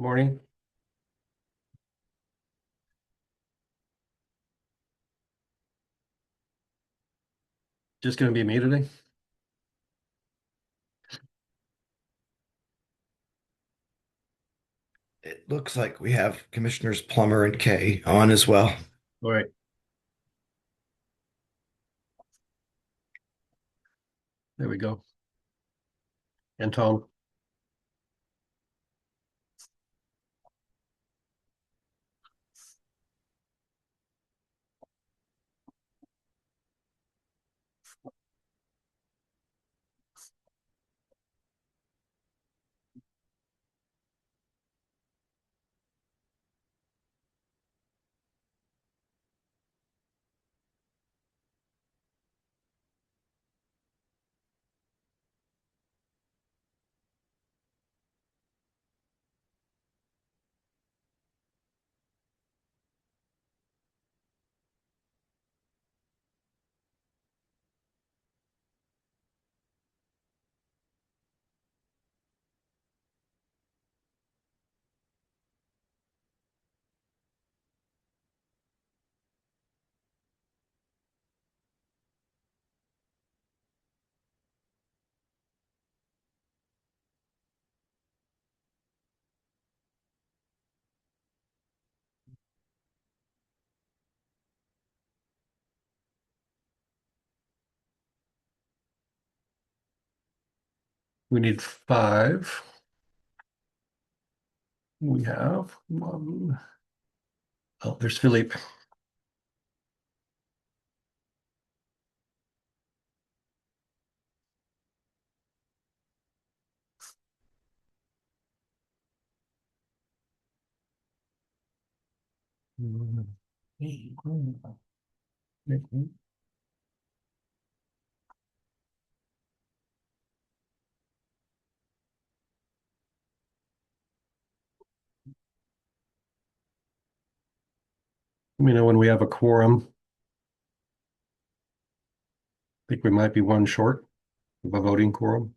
Morning. Just going to be me today? It looks like we have Commissioners Plummer and Kay on as well. All right. There we go. And Tom. We need 5. We have 1. Oh, there's Philippe. Let me know when we have a quorum. I think we might be 1 short of a voting quorum.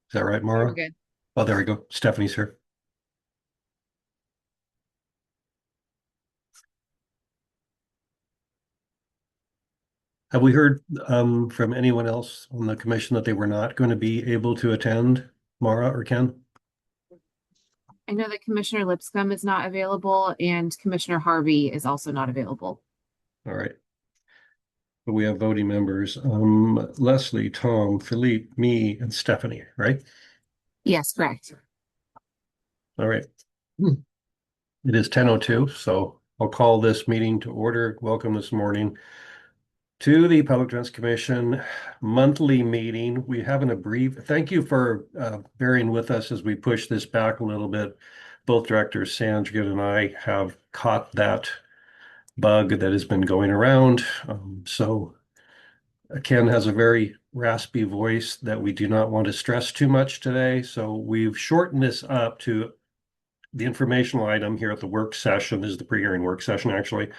Is that right, We're Mara? good. Oh, there we go. Stephanie's here. Have we heard from anyone else on the commission that they were not going to be able to attend, Mara or Ken? I know that Commissioner Lipscomb is not available and Commissioner Harvey is also not available. All right. But we have voting members. Leslie, Tom, Philippe, me, and Stephanie, right? Yes, correct. All right. It is 10:02, so I'll call this meeting to order. Welcome this morning to the Public Defense Commission monthly meeting. We have thank you for bearing with us as we push this back a little bit. Both Directors Sandra and I have caught that bug that has been going around. So Ken has a very raspy voice that we do not want to stress too much today. So we've shortened this up to the informational item here at the work session. This is the pre-hearing work session, actually.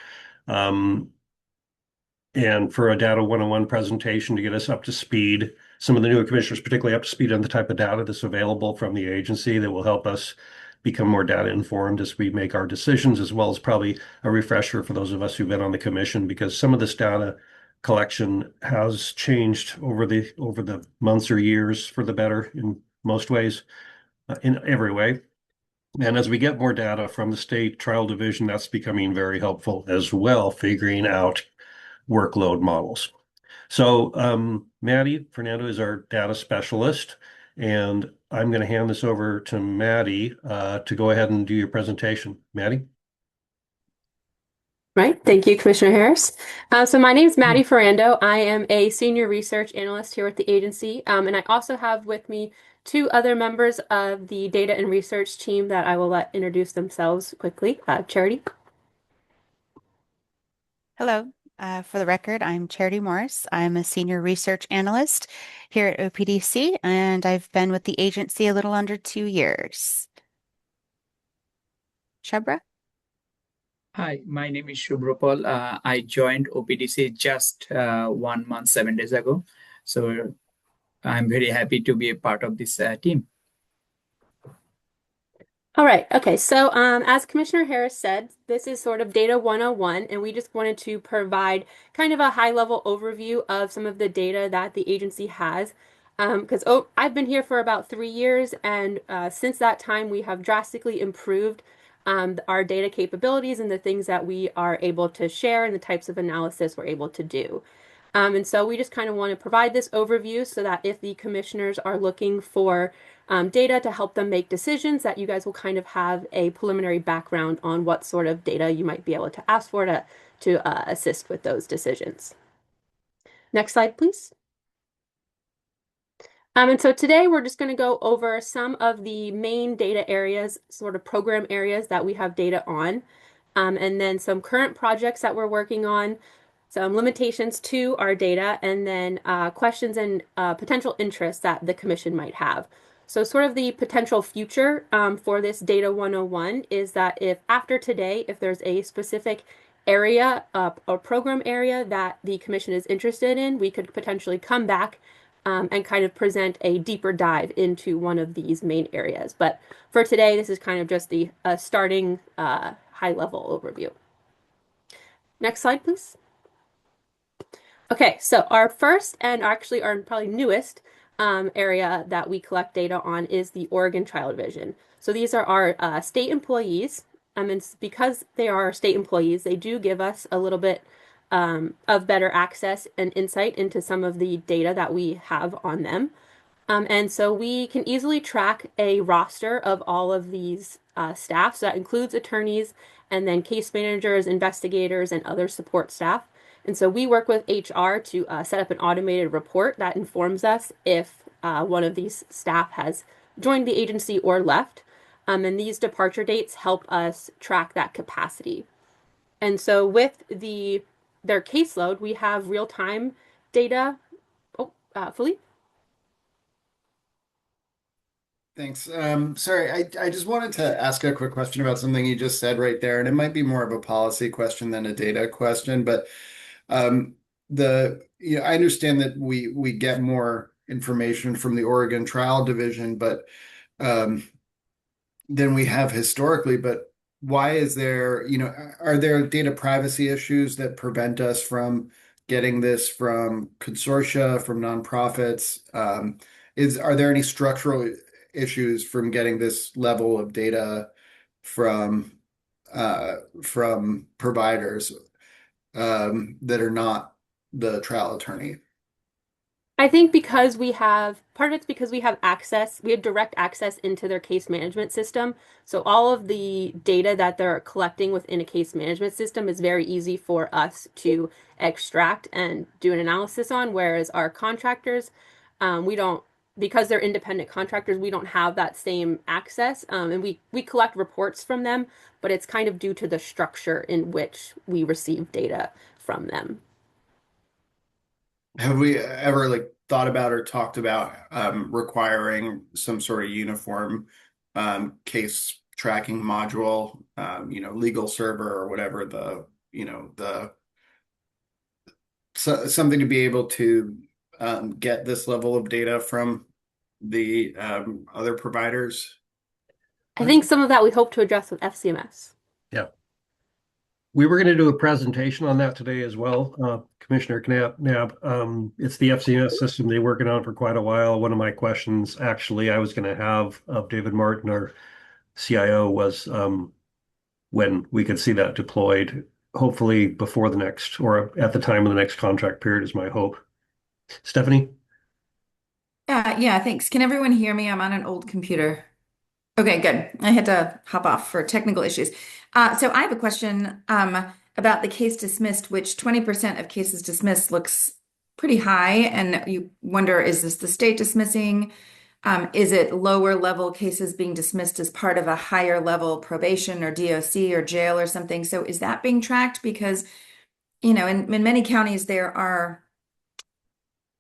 And for a data 101 presentation to get us up to speed, some of the newer commissioners, particularly up to speed on the type of data that's available from the agency that will help us become more data informed as we make our decisions, as well as probably a refresher for those of us who've been on the commission, because some of this data collection has changed over the months or years for the better in most ways, in every way. And as we get more data from the state trial division, that's becoming very helpful as well, figuring out workload models. So Maddie Fernando is our data specialist, and I'm going to hand this over to Maddie to go ahead and do your presentation. Maddie? Right. Thank you, Commissioner Harris. So my name is Maddie Ferrando. I am a senior research analyst here at the agency, and I also have with me 2 other members of the data and research team that I will let introduce themselves quickly. Charity. Hello. For the record, I'm Charity Morris. I'm a senior research analyst here at OPDC, and I've been with the agency a little under 2 years. Shabra? Hi, my name is Shubhrapal. I joined OPDC just 1 month, 7 days ago. So I'm very happy to be a part of this team. All right. Okay. So, as Commissioner Harris said, this is sort of Data 101, and we just wanted to provide kind of a high-level overview of some of the data that the agency has. Because I've been here for about 3 years, and since that time, we have drastically improved our data capabilities and the things that we are able to share and the types of analysis we're able to do. And so we just kind of want to provide this overview so that if the commissioners are looking for data to help them make decisions, that you guys will kind of have a preliminary background on what sort of data you might be able to ask for to assist with those decisions. Next slide, please. And so today we're just going to go over some of the main data areas, sort of program areas that we have data on, and then some current projects that we're working on, some limitations to our data, and then questions and potential interests that the commission might have. So sort of the potential future for this Data 101 is that if after today, if there's a specific area or program area that the commission is interested in, we could potentially come back and kind of present a deeper dive into one of these main areas. But for today, this is kind of just the starting high-level overview. Next slide, please. Okay, so our first and actually our probably newest area that we collect data on is the Oregon Trial Division. So these are our state employees. And because they are state employees, they do give us a little bit of better access and insight into some of the data that we have on them. And so we can easily track a roster of all of these staff. So that includes attorneys and then case managers, investigators, and other support staff. And so we work with HR to set up an automated report that informs us if one of these staff has joined the agency or left. And these departure dates help us track that capacity. And so with their caseload, we have real-time data. Oh, Philippe? Thanks. Sorry, I just wanted to ask a quick question about something you just said right there, and it might be more of a policy question than a data question, but I understand that we get more information from the Oregon Trial Division, but than we have historically. But why is there, are there data privacy issues that prevent us from getting this from consortia, from nonprofits? Are there any structural issues from getting this level of data from providers that are not the trial attorney? I think because part of it's because we have direct access into their case management system. So all of the data that they're collecting within a case management system is very easy for us to extract and do an analysis on, whereas our contractors, because they're independent contractors, we don't have that same access. And we collect reports from them, but it's kind of due to the structure in which we receive data from them. Have we ever thought about or talked about requiring some sort of uniform case tracking module, legal server or whatever something to be able to get this level of data from the other providers? I think some of that we hope to address with FCMS. Yeah. We were going to do a presentation on that today as well, Commissioner Knapp. It's the FCMS system they're working on for quite a while. One of my questions, actually, I was going to have of David Martin, our CIO, was when we could see that deployed, hopefully before the next, or at the time of the next contract period is my hope. Stephanie? Yeah, thanks. Can everyone hear me? I'm on an old computer. Okay, good. I had to hop off for technical issues. So I have a question about the case dismissed, which 20% of cases dismissed looks pretty high. And you wonder, is this the state dismissing? Is it lower level cases being dismissed as part of a higher level probation or DOC or jail or something? So is that being tracked? Because, in many counties, there are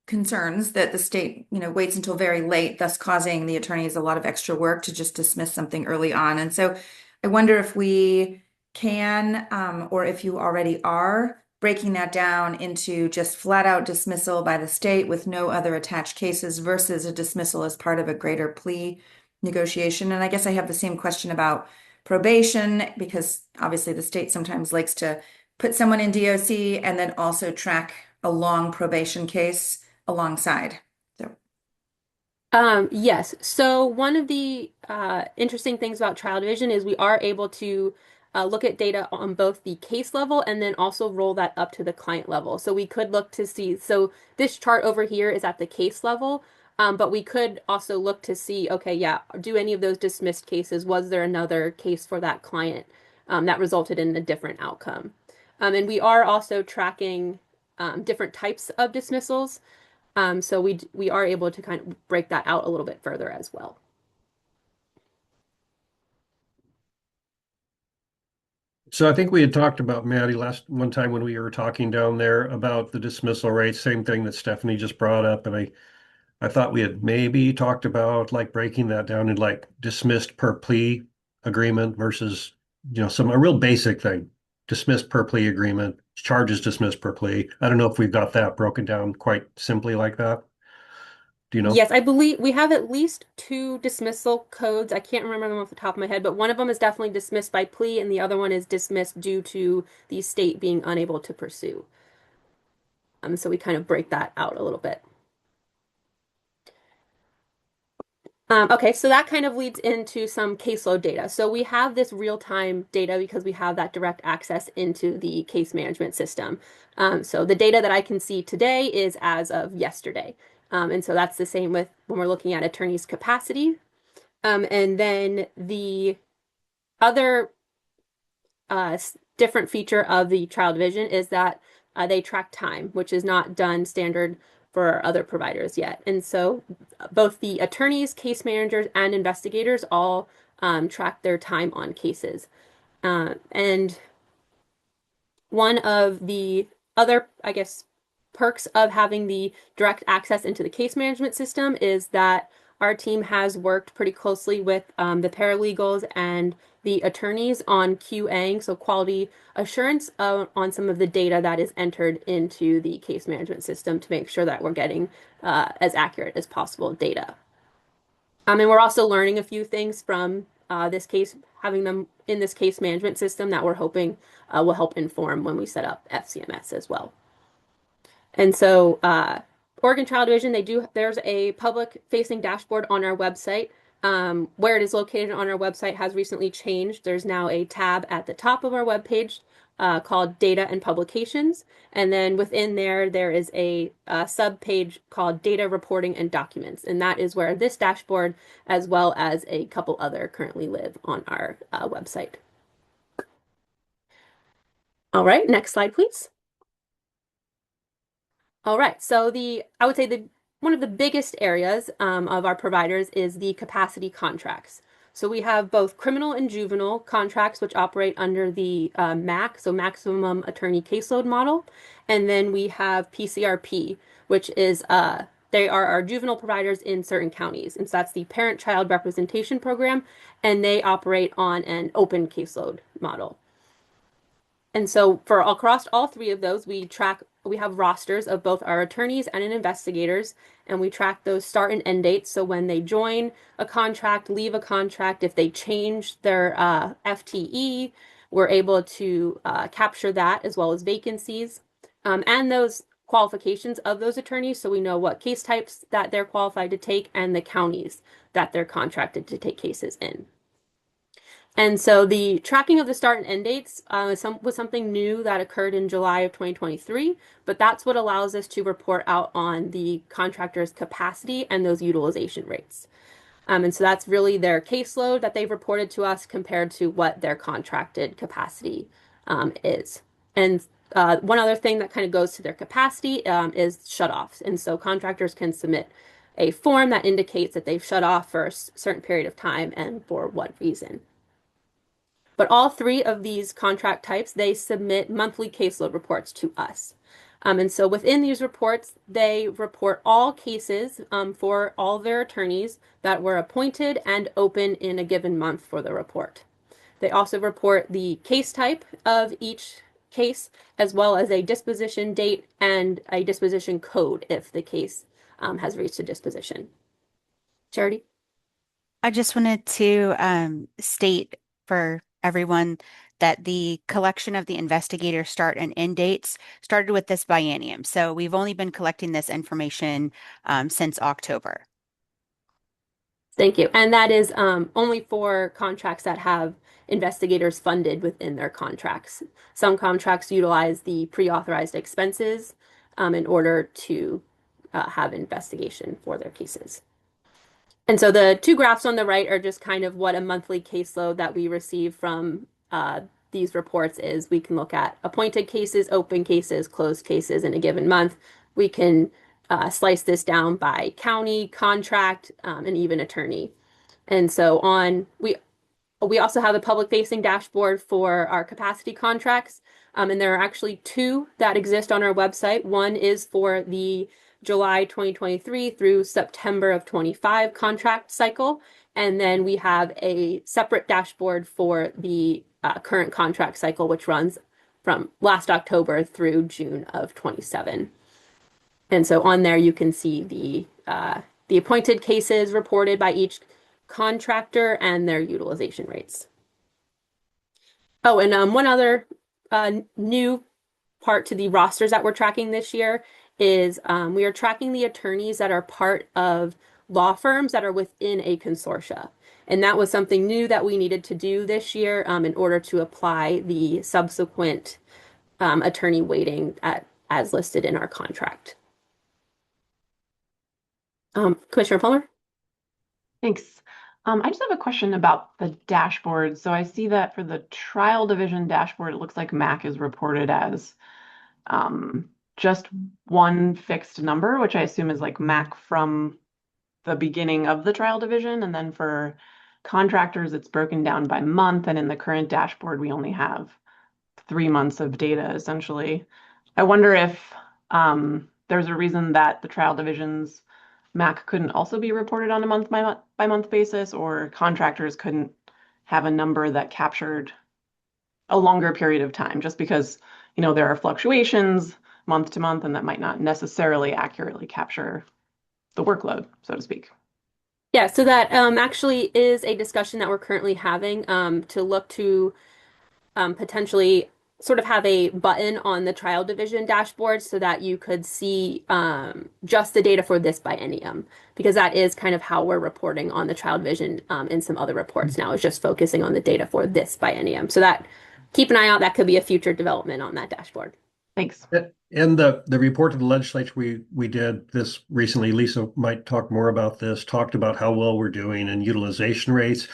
concerns that the state, waits until very late, thus causing the attorneys a lot of extra work to just dismiss something early on. And so I wonder if we can, or if you already are, breaking that down into just flat out dismissal by the state with no other attached cases versus a dismissal as part of a greater plea negotiation. And I guess I have the same question about probation, because obviously the state sometimes likes to put someone in DOC and then also track a long probation case alongside. So, Yes. So one of the interesting things about trial division is we are able to look at data on both the case level and then also roll that up to the client level. So we could look to see, so this chart over here is at the case level, but we could also look to see, okay, yeah, do any of those dismissed cases, was there another case for that client that resulted in a different outcome? And we are also tracking different types of dismissals. So we are able to kind of break that out a little bit further as well. So I think we had talked about, Maddie, last one time when we were talking down there about the dismissal rate, same thing that Stephanie just brought up. And I thought we had maybe talked about like breaking that down in like dismissed per plea agreement versus, a real basic thing. Dismissed per plea agreement, charges dismissed per plea. I don't know if we've got that broken down quite simply like that. Do you know? Yes, I believe we have at least two dismissal codes. I can't remember them off the top of my head, but one of them is definitely dismissed by plea, and the other one is dismissed due to the state being unable to pursue. So we kind of break that out a little bit. Okay, so that kind of leads into some caseload data. So we have this real-time data because we have that direct access into the case management system. So the data that I can see today is as of yesterday. And so that's the same with when we're looking at attorneys' capacity. And then the other different feature of the trial division is that they track time, which is not done standard for other providers yet. And so both the attorneys, case managers, and investigators all track their time on cases. And one of the other, I guess, perks of having the direct access into the case management system is that our team has worked pretty closely with the paralegals and the attorneys on QAing, so quality assurance on some of the data that is entered into the case management system to make sure that we're getting as accurate as possible data. And we're also learning a few things from this case, having them in this case management system that we're hoping will help inform when we set up FCMS as well. And so Oregon Trial Division, there's a public facing dashboard on our website. Where it is located on our website has recently changed. There's now a tab at the top of our webpage called Data and Publications. And then within there is a sub-page called Data Reporting and Documents. And that is where this dashboard, as well as a couple other, currently live on our website. All right, next slide, please. All right, so I would say one of the biggest areas of our providers is the capacity contracts. So we have both criminal and juvenile contracts, which operate under the MAC, so Maximum Attorney Caseload Model. And then we have PCRP, which is they are our juvenile providers in certain counties. And so that's the Parent-Child Representation Program, and they operate on an open caseload model. And so for across all three of those, we have rosters of both our attorneys and investigators, and we track those start and end dates. So when they join a contract, leave a contract, if they change their FTE, we're able to capture that as well as vacancies and those qualifications of those attorneys. So we know what case types that they're qualified to take and the counties that they're contracted to take cases in. And so the tracking of the start and end dates was something new that occurred in July of 2023, but that's what allows us to report out on the contractor's capacity and those utilization rates. And so that's really their caseload that they've reported to us compared to what their contracted capacity is. And one other thing that kind of goes to their capacity is shutoffs. And so contractors can submit a form that indicates that they've shut off for a certain period of time and for what reason. But all three of these contract types, they submit monthly caseload reports to us. And so within these reports, they report all cases for all their attorneys that were appointed and open in a given month for the report. They also report the case type of each case, as well as a disposition date and a disposition code if the case has reached a disposition. Charity? I just wanted to state for everyone that the collection of the investigator start and end dates started with this biennium. So we've only been collecting this information since October. Thank you. And that is only for contracts that have investigators funded within their contracts. Some contracts utilize the pre-authorized expenses in order to have investigation for their cases. And so the two graphs on the right are just kind of what a monthly caseload that we receive from these reports is. We can look at appointed cases, open cases, closed cases in a given month. We can slice this down by county, contract, and even attorney. And so we also have a public-facing dashboard for our capacity contracts, and there are actually two that exist on our website. One is for the July 2023 through September of 25 contract cycle, and then we have a separate dashboard for the current contract cycle, which runs from last October through June of 27. And so on there you can see the appointed cases reported by each contractor and their utilization rates. Oh, and one other new part to the rosters that we're tracking this year is we are tracking the attorneys that are part of law firms that are within a consortia. And that was something new that we needed to do this year in order to apply the subsequent attorney weighting as listed in our contract. Commissioner Plummer? Thanks. I just have a question about the dashboard. So I see that for the trial division dashboard, it looks like MAC is reported as just one fixed number, which I assume is like MAC from the beginning of the trial division. And then for contractors, it's broken down by month. And in the current dashboard, we only have 3 months of data, essentially. I wonder if there's a reason that the trial division's MAC couldn't also be reported on a month by month basis, or contractors couldn't have a number that captured a longer period of time, just because, you know, there are fluctuations month to month, and that might not necessarily accurately capture the workload, so to speak. Yeah, so that actually is a discussion that we're currently having to look to potentially sort of have a button on the trial division dashboard so that you could see just the data for this biennium, because that is kind of how we're reporting on the trial division in some other reports now, is just focusing on the data for this biennium. So that, keep an eye out, that could be a future development on that dashboard. Thanks. And the report to the legislature we did this recently, Lisa might talk more about this, talked about how well we're doing in utilization rates.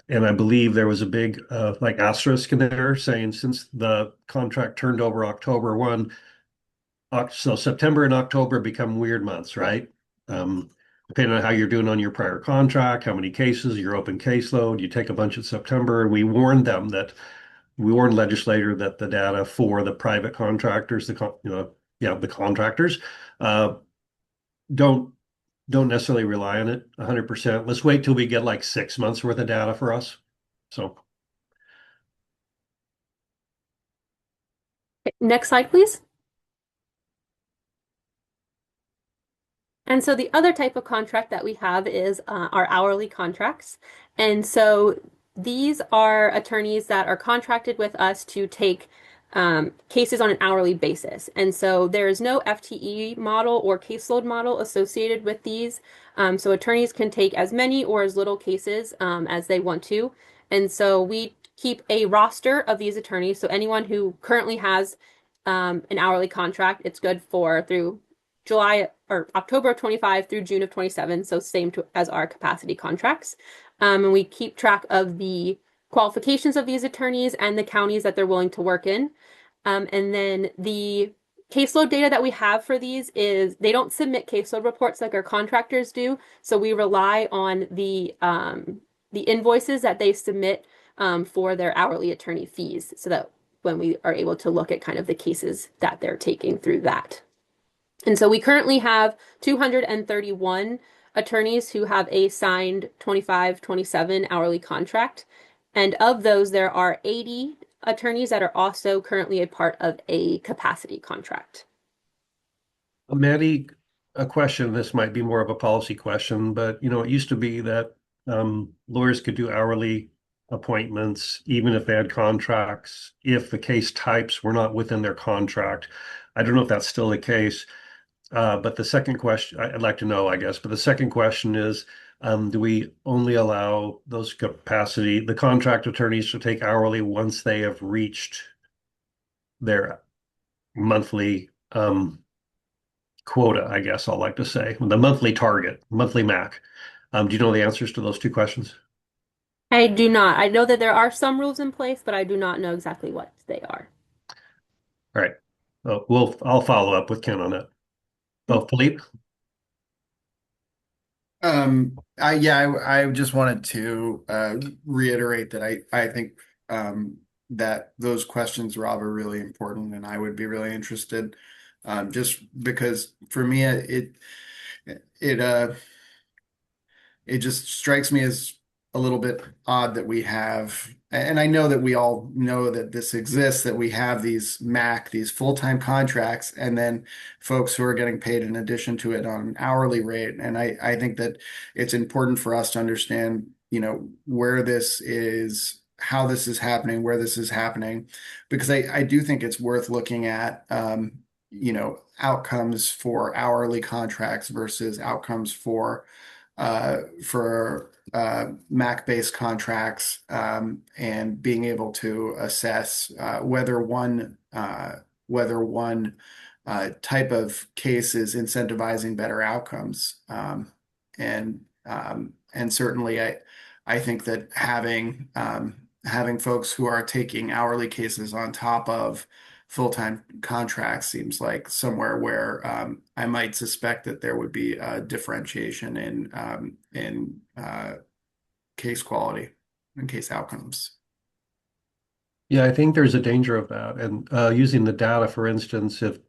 And I believe there was a big like asterisk in there saying since the contract turned over October 1, so September and October become weird months, right? Depending on how you're doing on your prior contract, how many cases, your open caseload, you take a bunch in September. And we warned legislator that the data for the private contractors, the contractors, don't necessarily rely on it 100%. Let's wait till we get like 6 months worth of data for us. So Next slide, please. And so the other type of contract that we have is our hourly contracts. And so these are attorneys that are contracted with us to take cases on an hourly basis. And so there is no FTE model or caseload model associated with these. So attorneys can take as many or as little cases as they want to. And so we keep a roster of these attorneys. So anyone who currently has an hourly contract, it's good for through July or October of 25 through June of 27. So same as our capacity contracts. And we keep track of the qualifications of these attorneys and the counties that they're willing to work in. And then the caseload data that we have for these is they don't submit caseload reports like our contractors do. So we rely on the invoices that they submit for their hourly attorney fees, so that when we are able to look at kind of the cases that they're taking through that. And so we currently have 231 attorneys who have a signed 25-27 hourly contract. And of those, there are 80 attorneys that are also currently a part of a capacity contract. Maddie, a question, this might be more of a policy question, but it used to be that lawyers could do hourly appointments, even if they had contracts, if the case types were not within their contract. I don't know if that's still the case. But the second question, I'd like to know, I guess, but the second question is, do we only allow the contract attorneys to take hourly once they have reached their monthly quota, I guess I'll like to say, the monthly target, monthly MAC? Do you know the answers to those two questions? I do not. I know that there are some rules in place, but I do not know exactly what they are. All right. I'll follow up with Ken on that. Oh, Philippe? I just wanted to reiterate that I think that those questions, Rob, are really important, and I would be really interested, just because for me it it just strikes me as a little bit odd that we have, and I know that we all know that this exists, that we have these these full-time contracts, and then folks who are getting paid in addition to it on an hourly rate. And I think that it's important for us to understand, where this is, how this is happening, where this is happening, because I do think it's worth looking at, outcomes for hourly contracts versus outcomes for MAC-based contracts, and being able to assess whether one type of case is incentivizing better outcomes. And certainly, I think that having folks who are taking hourly cases on top of full-time contracts seems like somewhere where I might suspect that there would be a differentiation in case quality and case outcomes. Yeah, I think there's a danger of that. And using the data, for instance, and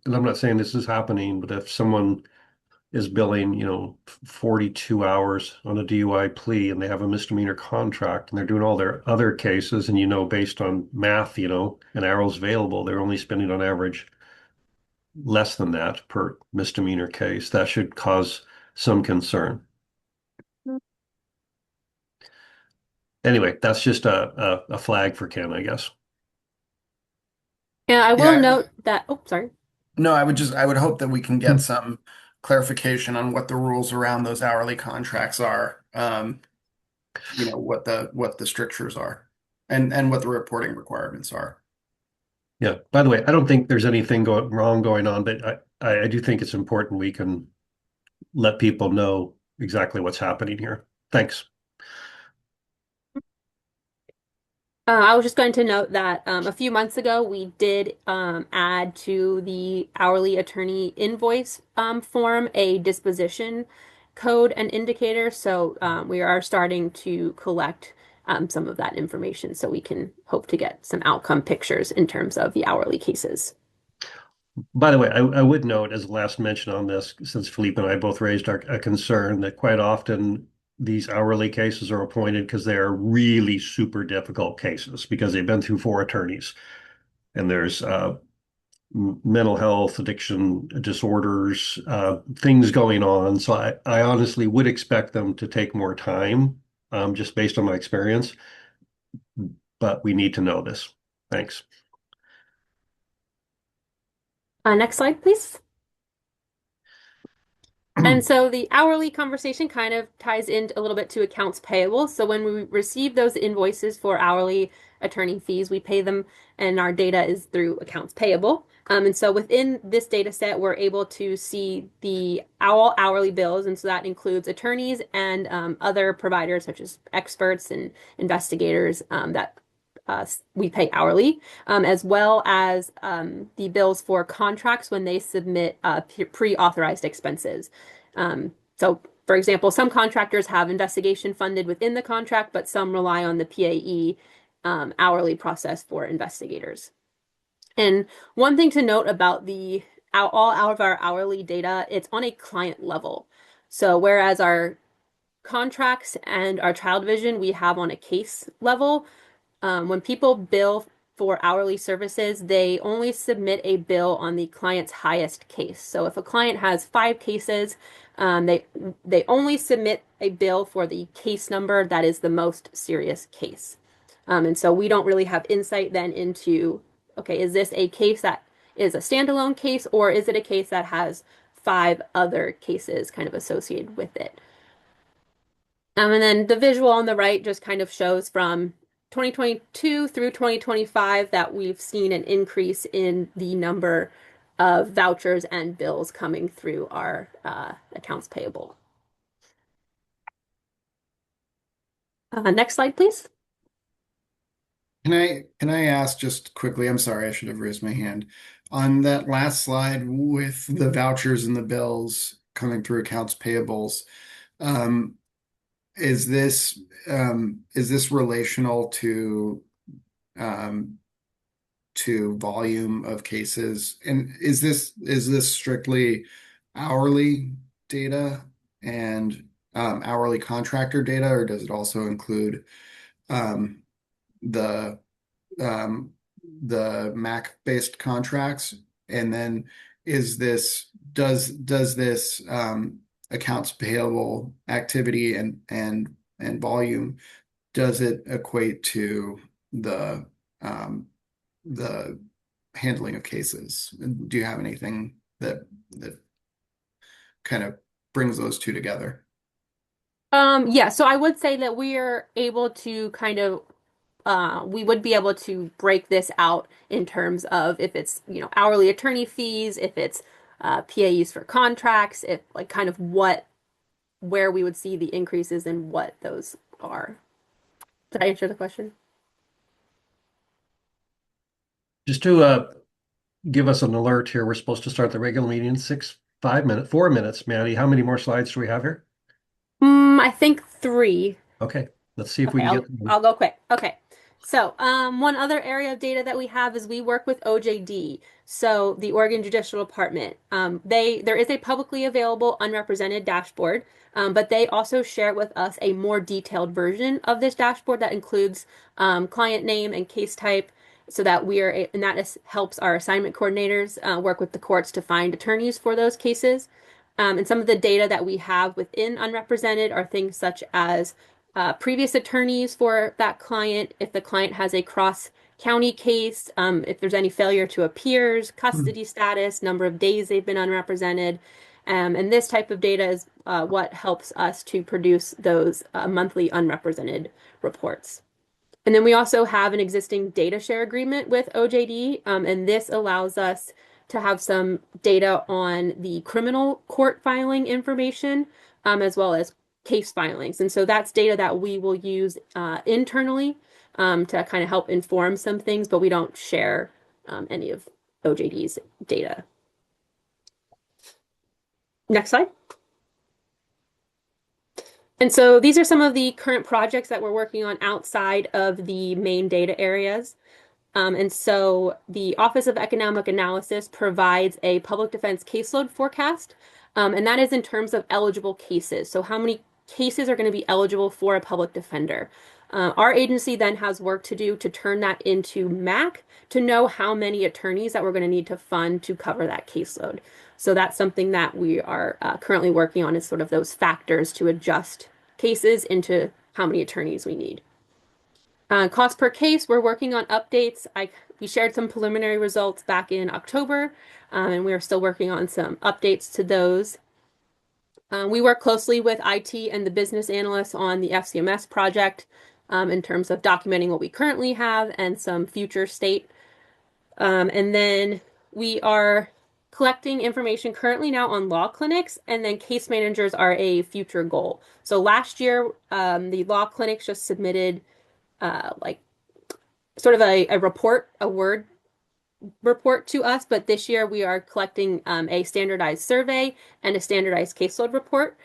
I'm not saying this is happening, but if someone is billing, 42 hours on a DUI plea and they have a misdemeanor contract and they're doing all their other cases, and based on math, and hours available, they're only spending on average less than that per misdemeanor case. That should cause some concern. Anyway, that's just a flag for Ken, I guess. Yeah, I will Yeah. note that, oh, sorry. No, I would hope that we can get some clarification on what the rules around those hourly contracts are. What the strictures are, and what the reporting requirements are. Yeah. By the way, I don't think there's anything wrong going on, but I do think it's important we can let people know exactly what's happening here. Thanks. I was just going to note that a few months ago, we did add to the hourly attorney invoice form a disposition code and indicator. So we are starting to collect some of that information so we can hope to get some outcome pictures in terms of the hourly cases. By the way, I would note as a last mention on this, since Philippe and I both raised a concern that quite often these hourly cases are appointed because they are really super difficult cases because they've been through 4 attorneys, and there's mental health, addiction disorders, things going on. So I honestly would expect them to take more time, just based on my experience, but we need to know this. Thanks. Next slide, please. And so the hourly conversation kind of ties in a little bit to accounts payable. So when we receive those invoices for hourly attorney fees, we pay them, and our data is through accounts payable. And so within this data set, we're able to see the all hourly bills. And so that includes attorneys and other providers such as experts and investigators that we pay hourly, as well as the bills for contracts when they submit pre-authorized expenses. So, for example, some contractors have investigation funded within the contract, but some rely on the PAE hourly process for investigators. And one thing to note about all of our hourly data, it's on a client level. So whereas our contracts and our trial division, we have on a case level, when people bill for hourly services, they only submit a bill on the client's highest case. So if a client has 5 cases, they only submit a bill for the case number that is the most serious case. And so we don't really have insight then into, okay, is this a case that is a standalone case, or is it a case that has 5 other cases kind of associated with it? And then the visual on the right just kind of shows from 2022 through 2025 that we've seen an increase in the number of vouchers and bills coming through our accounts payable. Next slide, please. Can I ask just quickly? I'm sorry, I should have raised my hand. On that last slide with the vouchers and the bills coming through accounts payables, um, is this relational to volume of cases? And is this strictly hourly data and hourly contractor data, or does it also include the MAC-based contracts? And then does this accounts payable activity and volume, does it equate to the handling of cases? Do you have anything that kind of brings those two together? Yeah, so I would say that we are able to kind of we would be able to break this out in terms of if it's, hourly attorney fees, if it's PAEs for contracts, if like kind of where we would see the increases and what those are. Did I answer the question? Just to give us an alert here, we're supposed to start the regular meeting in 4 minutes. Maddie, how many more slides do we have here? I think 3. Okay, let's see if we Okay, can get them. I'll go quick. Okay. So, one other area of data that we have is we work with OJD, so the Oregon Judicial Department. There is a publicly available unrepresented dashboard, but they also share with us a more detailed version of this dashboard that includes client name and case type, so that helps our assignment coordinators work with the courts to find attorneys for those cases. And some of the data that we have within unrepresented are things such as previous attorneys for that client, if the client has a cross-county case, if there's any failure to appears, custody status, number of days they've been unrepresented. And this type of data is what helps us to produce those monthly unrepresented reports. And then we also have an existing data share agreement with OJD, and this allows us to have some data on the criminal court filing information, as well as case filings. And so that's data that we will use internally to kind of help inform some things, but we don't share any of OJD's data. Next slide. And so these are some of the current projects that we're working on outside of the main data areas. And so the Office of Economic Analysis provides a public defense caseload forecast, and that is in terms of eligible cases. So how many cases are going to be eligible for a public defender? Our agency then has work to do to turn that into MAC to know how many attorneys that we're going to need to fund to cover that caseload. So that's something that we are currently working on, is sort of those factors to adjust cases into how many attorneys we need. Cost per case, we're working on updates. We shared some preliminary results back in October, and we are still working on some updates to those. We work closely with IT and the business analysts on the FCMS project in terms of documenting what we currently have and some future state. And then we are collecting information currently now on law clinics, and then case managers are a future goal. So last year, the law clinics just submitted like sort of a report, a Word report to us, but this year we are collecting a standardized survey and a standardized caseload report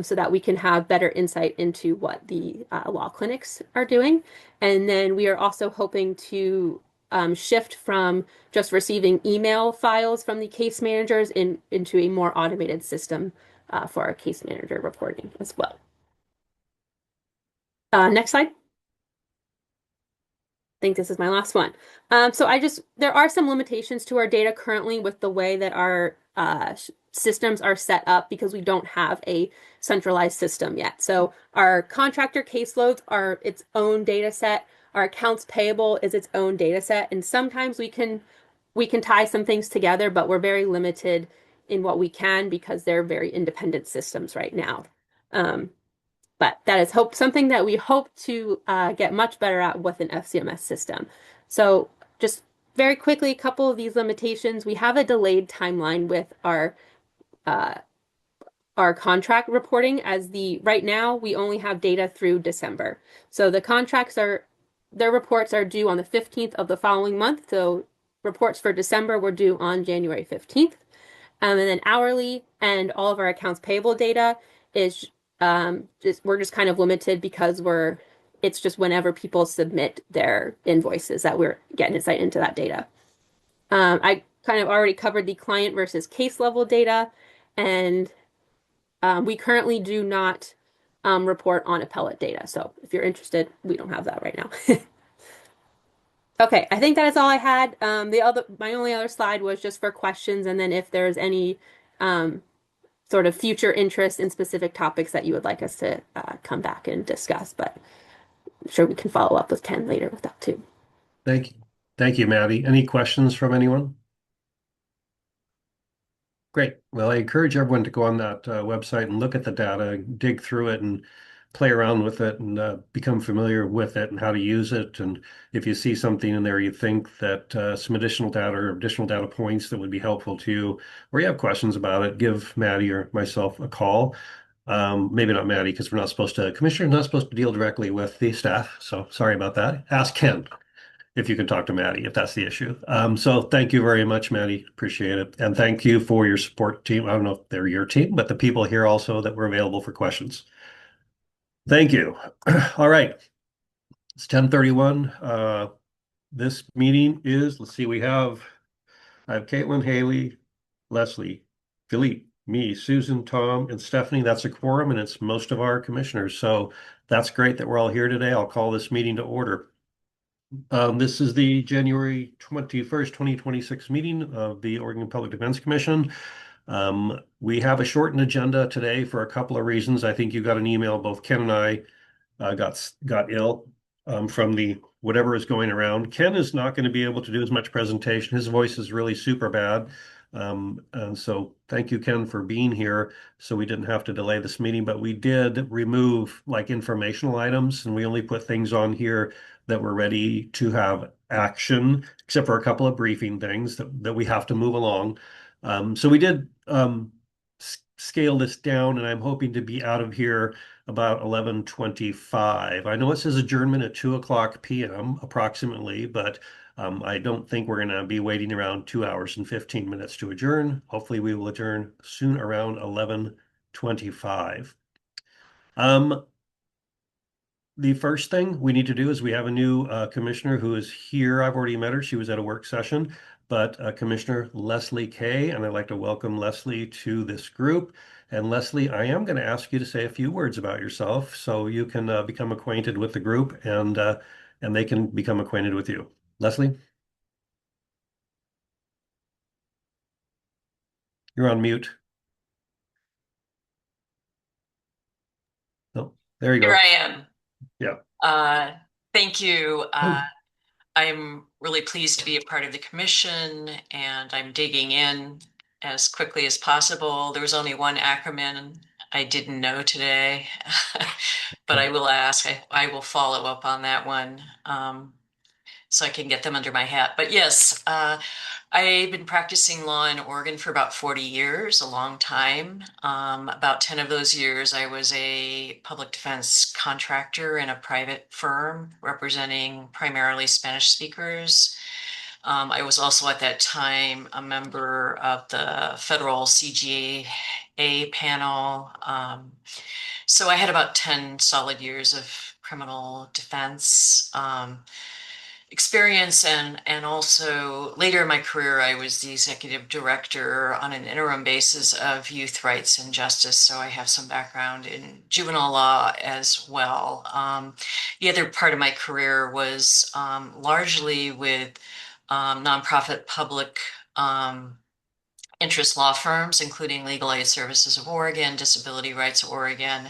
so that we can have better insight into what the law clinics are doing. And then we are also hoping to shift from just receiving email files from the case managers into a more automated system for our case manager reporting as well. Next slide. think this is my last one. So there are some limitations to our data currently with the way that our systems are set up because we don't have a centralized system yet. So our contractor caseloads are its own data set. Our accounts payable is its own data set. And sometimes we can tie some things together, but we're very limited in what we can because they're very independent systems right now. But that is something that we hope to get much better at with an FCMS system. So just very quickly, a couple of these limitations. We have a delayed timeline with uh, our contract reporting right now we only have data through December. So their reports are due on the 15th of the following month. So reports for December were due on January 15th. And then hourly and all of our accounts payable data is we're just kind of limited because it's just whenever people submit their invoices that we're getting insight into that data. I kind of already covered the client versus case level data, and we currently do not report on appellate data. So if you're interested, we don't have that right now. Okay, I think that is all I had. My only other slide was just for questions, and then if there's any sort of future interest in specific topics that you would like us to come back and discuss, but I'm sure we can follow up with Ken later with that too. Thank you. Thank you, Maddie. Any questions from anyone? Great. Well, I encourage everyone to go on that website and look at the data, dig through it and play around with it and become familiar with it and how to use it. And if you see something in there you think that some additional data or additional data points that would be helpful to you, or you have questions about it, give Maddie or myself a call. Maybe not Maddie, because Commissioner's not supposed to deal directly with the staff. So sorry about that. Ask Ken if you can talk to Maddie, if that's the issue. So thank you very much, Maddie. Appreciate it. And thank you for your support team. I don't know if they're your team, but the people here also that were available for questions. Thank you. All right. It's 10:31. This meeting let's see, I have Caitlin, Haley, Leslie, Philippe, me, Susan, Tom, and Stephanie. That's a quorum, and it's most of our commissioners. So that's great that we're all here today. I'll call this meeting to order. This is the January 21st, 2026 meeting of the Oregon Public Defense Commission. We have a shortened agenda today for a couple of reasons. I think you got an email, both Ken and I got ill from the whatever is going around. Ken is not going to be able to do as much presentation. His voice is really super bad. And so thank you, Ken, for being here. So we didn't have to delay this meeting, but we did remove like informational items, and we only put things on here that were ready to have action, except for a couple of briefing things that we have to move along. So we did scale this down, and I'm hoping to be out of here about 11:25. I know it says adjournment at 2:00 p.m. approximately, but I don't think we're going to be waiting around 2 hours and 15 minutes to adjourn. Hopefully we will adjourn soon around 11:25. The first thing we need to do is we have a new commissioner who is here. I've already met her. She was at a work session, but Commissioner Leslie Kay, and I'd like to welcome Leslie to this group. And Leslie, I am going to ask you to say a few words about yourself so you can become acquainted with the group and they can become acquainted with you. Leslie? You're on mute. Oh, there you go. Here I am. Yeah. Thank you. I'm really pleased to be a part of the commission, and I'm digging in as quickly as possible. There was only one acronym I didn't know today, but I will ask. I will follow up on that one so I can get them under my hat. But yes, I've been practicing law in Oregon for about 40 years, a long time. About 10 of those years, I was a public defense contractor in a private firm representing primarily Spanish speakers. I was also at that time a member of the federal CGA panel. So I had about 10 solid years of criminal defense experience, and also later in my career I was the executive director on an interim basis of youth rights and justice, so I have some background in juvenile law as well. the other part of my career was largely with nonprofit public interest law firms, including Legal Aid Services of Oregon, Disability Rights of Oregon.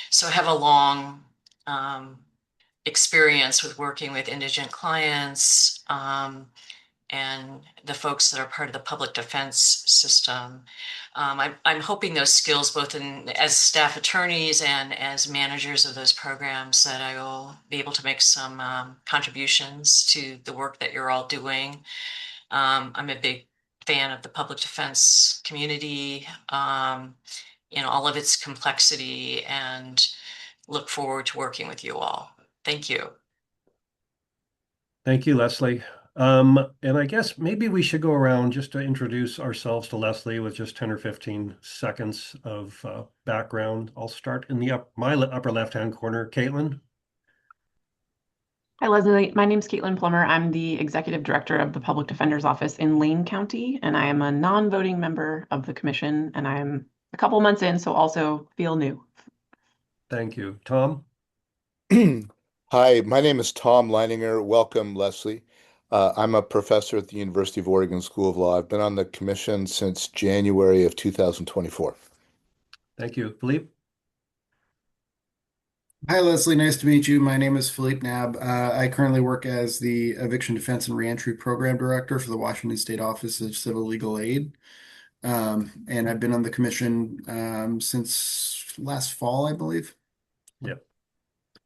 So I have a long experience with working with indigent clients and the folks that are part of the public defense system. I'm hoping those skills, both as staff attorneys and as managers of those programs, that I will be able to make some contributions to the work that you're all doing. I'm a big fan of the public defense community in all of its complexity, and look forward to working with you all. Thank you. Thank you, Leslie. And I guess maybe we should go around just to introduce ourselves to Leslie with just 10 or 15 seconds of background. I'll start in the my upper left-hand corner. Caitlin. Hi, Leslie. My name is Caitlin Plummer. I'm the Executive Director of the Public Defender's Office in Lane County, and I am a non-voting member of the commission, and I'm a couple months in, so also feel new. Thank you. Tom? Hi, my name is Tom Leininger. Welcome, Leslie. I'm a professor at the University of Oregon School of Law. I've been on the commission since January of 2024. Thank you. Philippe? Hi, Leslie. Nice to meet you. My name is Philippe Nab. I currently work as the Eviction Defense and Reentry Program Director for the Washington State Office of Civil Legal Aid. And I've been on the commission since last fall, I believe. Yep.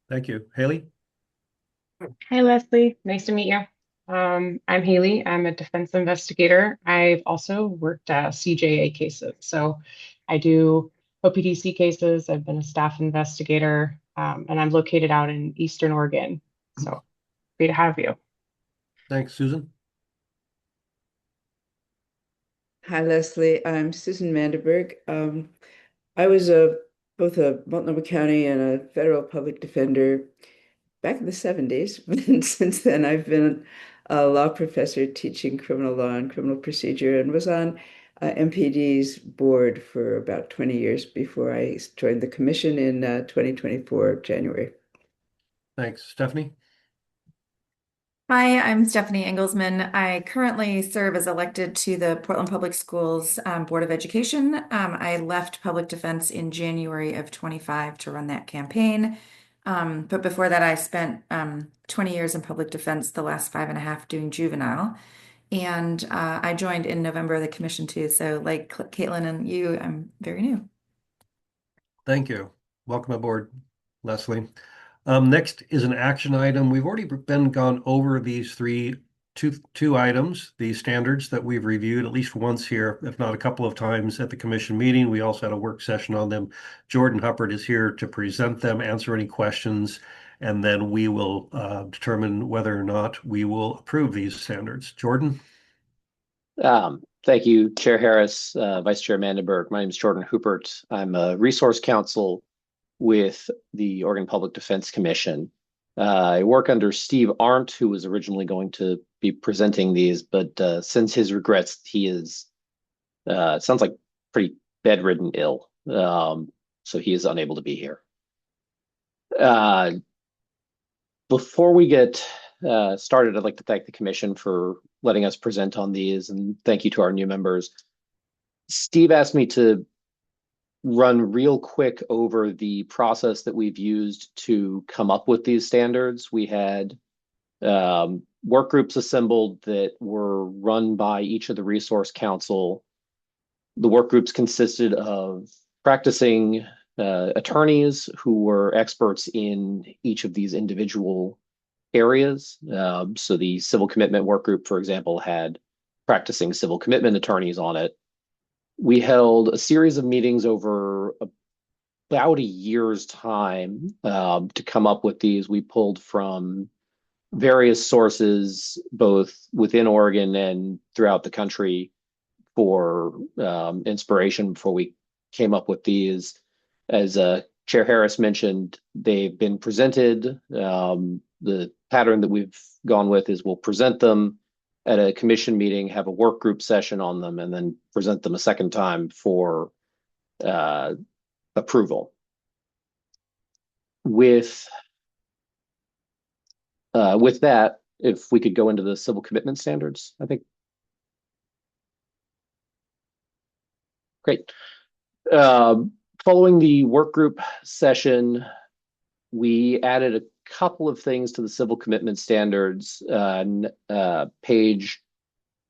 Thank you. Haley? Hi, Leslie. Nice to meet you. I'm Haley. I'm a defense investigator. I've also worked CJA cases. So I do OPDC cases. I've been a staff investigator, and I'm located out in Eastern Oregon. So great to have you. Thanks. Susan? Hi, Leslie. I'm Susan Manderberg. I was both a Multnomah County and a federal public defender back in the 70s. And since then, I've been a law professor teaching criminal law and criminal procedure, and was on MPD's board for about 20 years before I joined the commission in 2024, January. Thanks. Stephanie? Hi, I'm Stephanie Engelsman. I currently serve as elected to the Portland Public Schools Board of Education. I left public defense in January of 25 to run that campaign. But before that, I spent 20 years in public defense, the last 5.5 doing juvenile. And I joined in November of the commission too. So like Caitlin and you, I'm very new. Thank you. Welcome aboard, Leslie. Next is an action item. We've already gone over these two items, the standards that we've reviewed at least once here, if not a couple of times at the commission meeting. We also had a work session on them. Jordan Huppert is here to present them, answer any questions, and then we will determine whether or not we will approve these standards. Jordan? Thank you, Chair Harris, Vice Chair Mandenberg. My name is Jordan Huppert. I'm a resource counsel with the Oregon Public Defense Commission. I work under Steve Arndt, who was originally going to be presenting these, but since his regrets, he is, sounds like pretty bedridden ill. So he is unable to be here. Before we get started, I'd like to thank the commission for letting us present on these, and thank you to our new members. Steve asked me to run real quick over the process that we've used to come up with these standards. We had work groups assembled that were run by each of the resource council. The work groups consisted of practicing attorneys who were experts in each of these individual areas. So the civil commitment work group, for example, had practicing civil commitment attorneys on it. We held a series of meetings over about a year's time to come up with these. We pulled from various sources, both within Oregon and throughout the country, for inspiration before we came up with these. As Chair Harris mentioned, they've been presented. The pattern that we've gone with is we'll present them at a commission meeting, have a work group session on them, and then present them a second time for approval. With With that, if we could go into the civil commitment standards, I think. Great. Following the work group session, we added a couple of things to the civil commitment standards. Page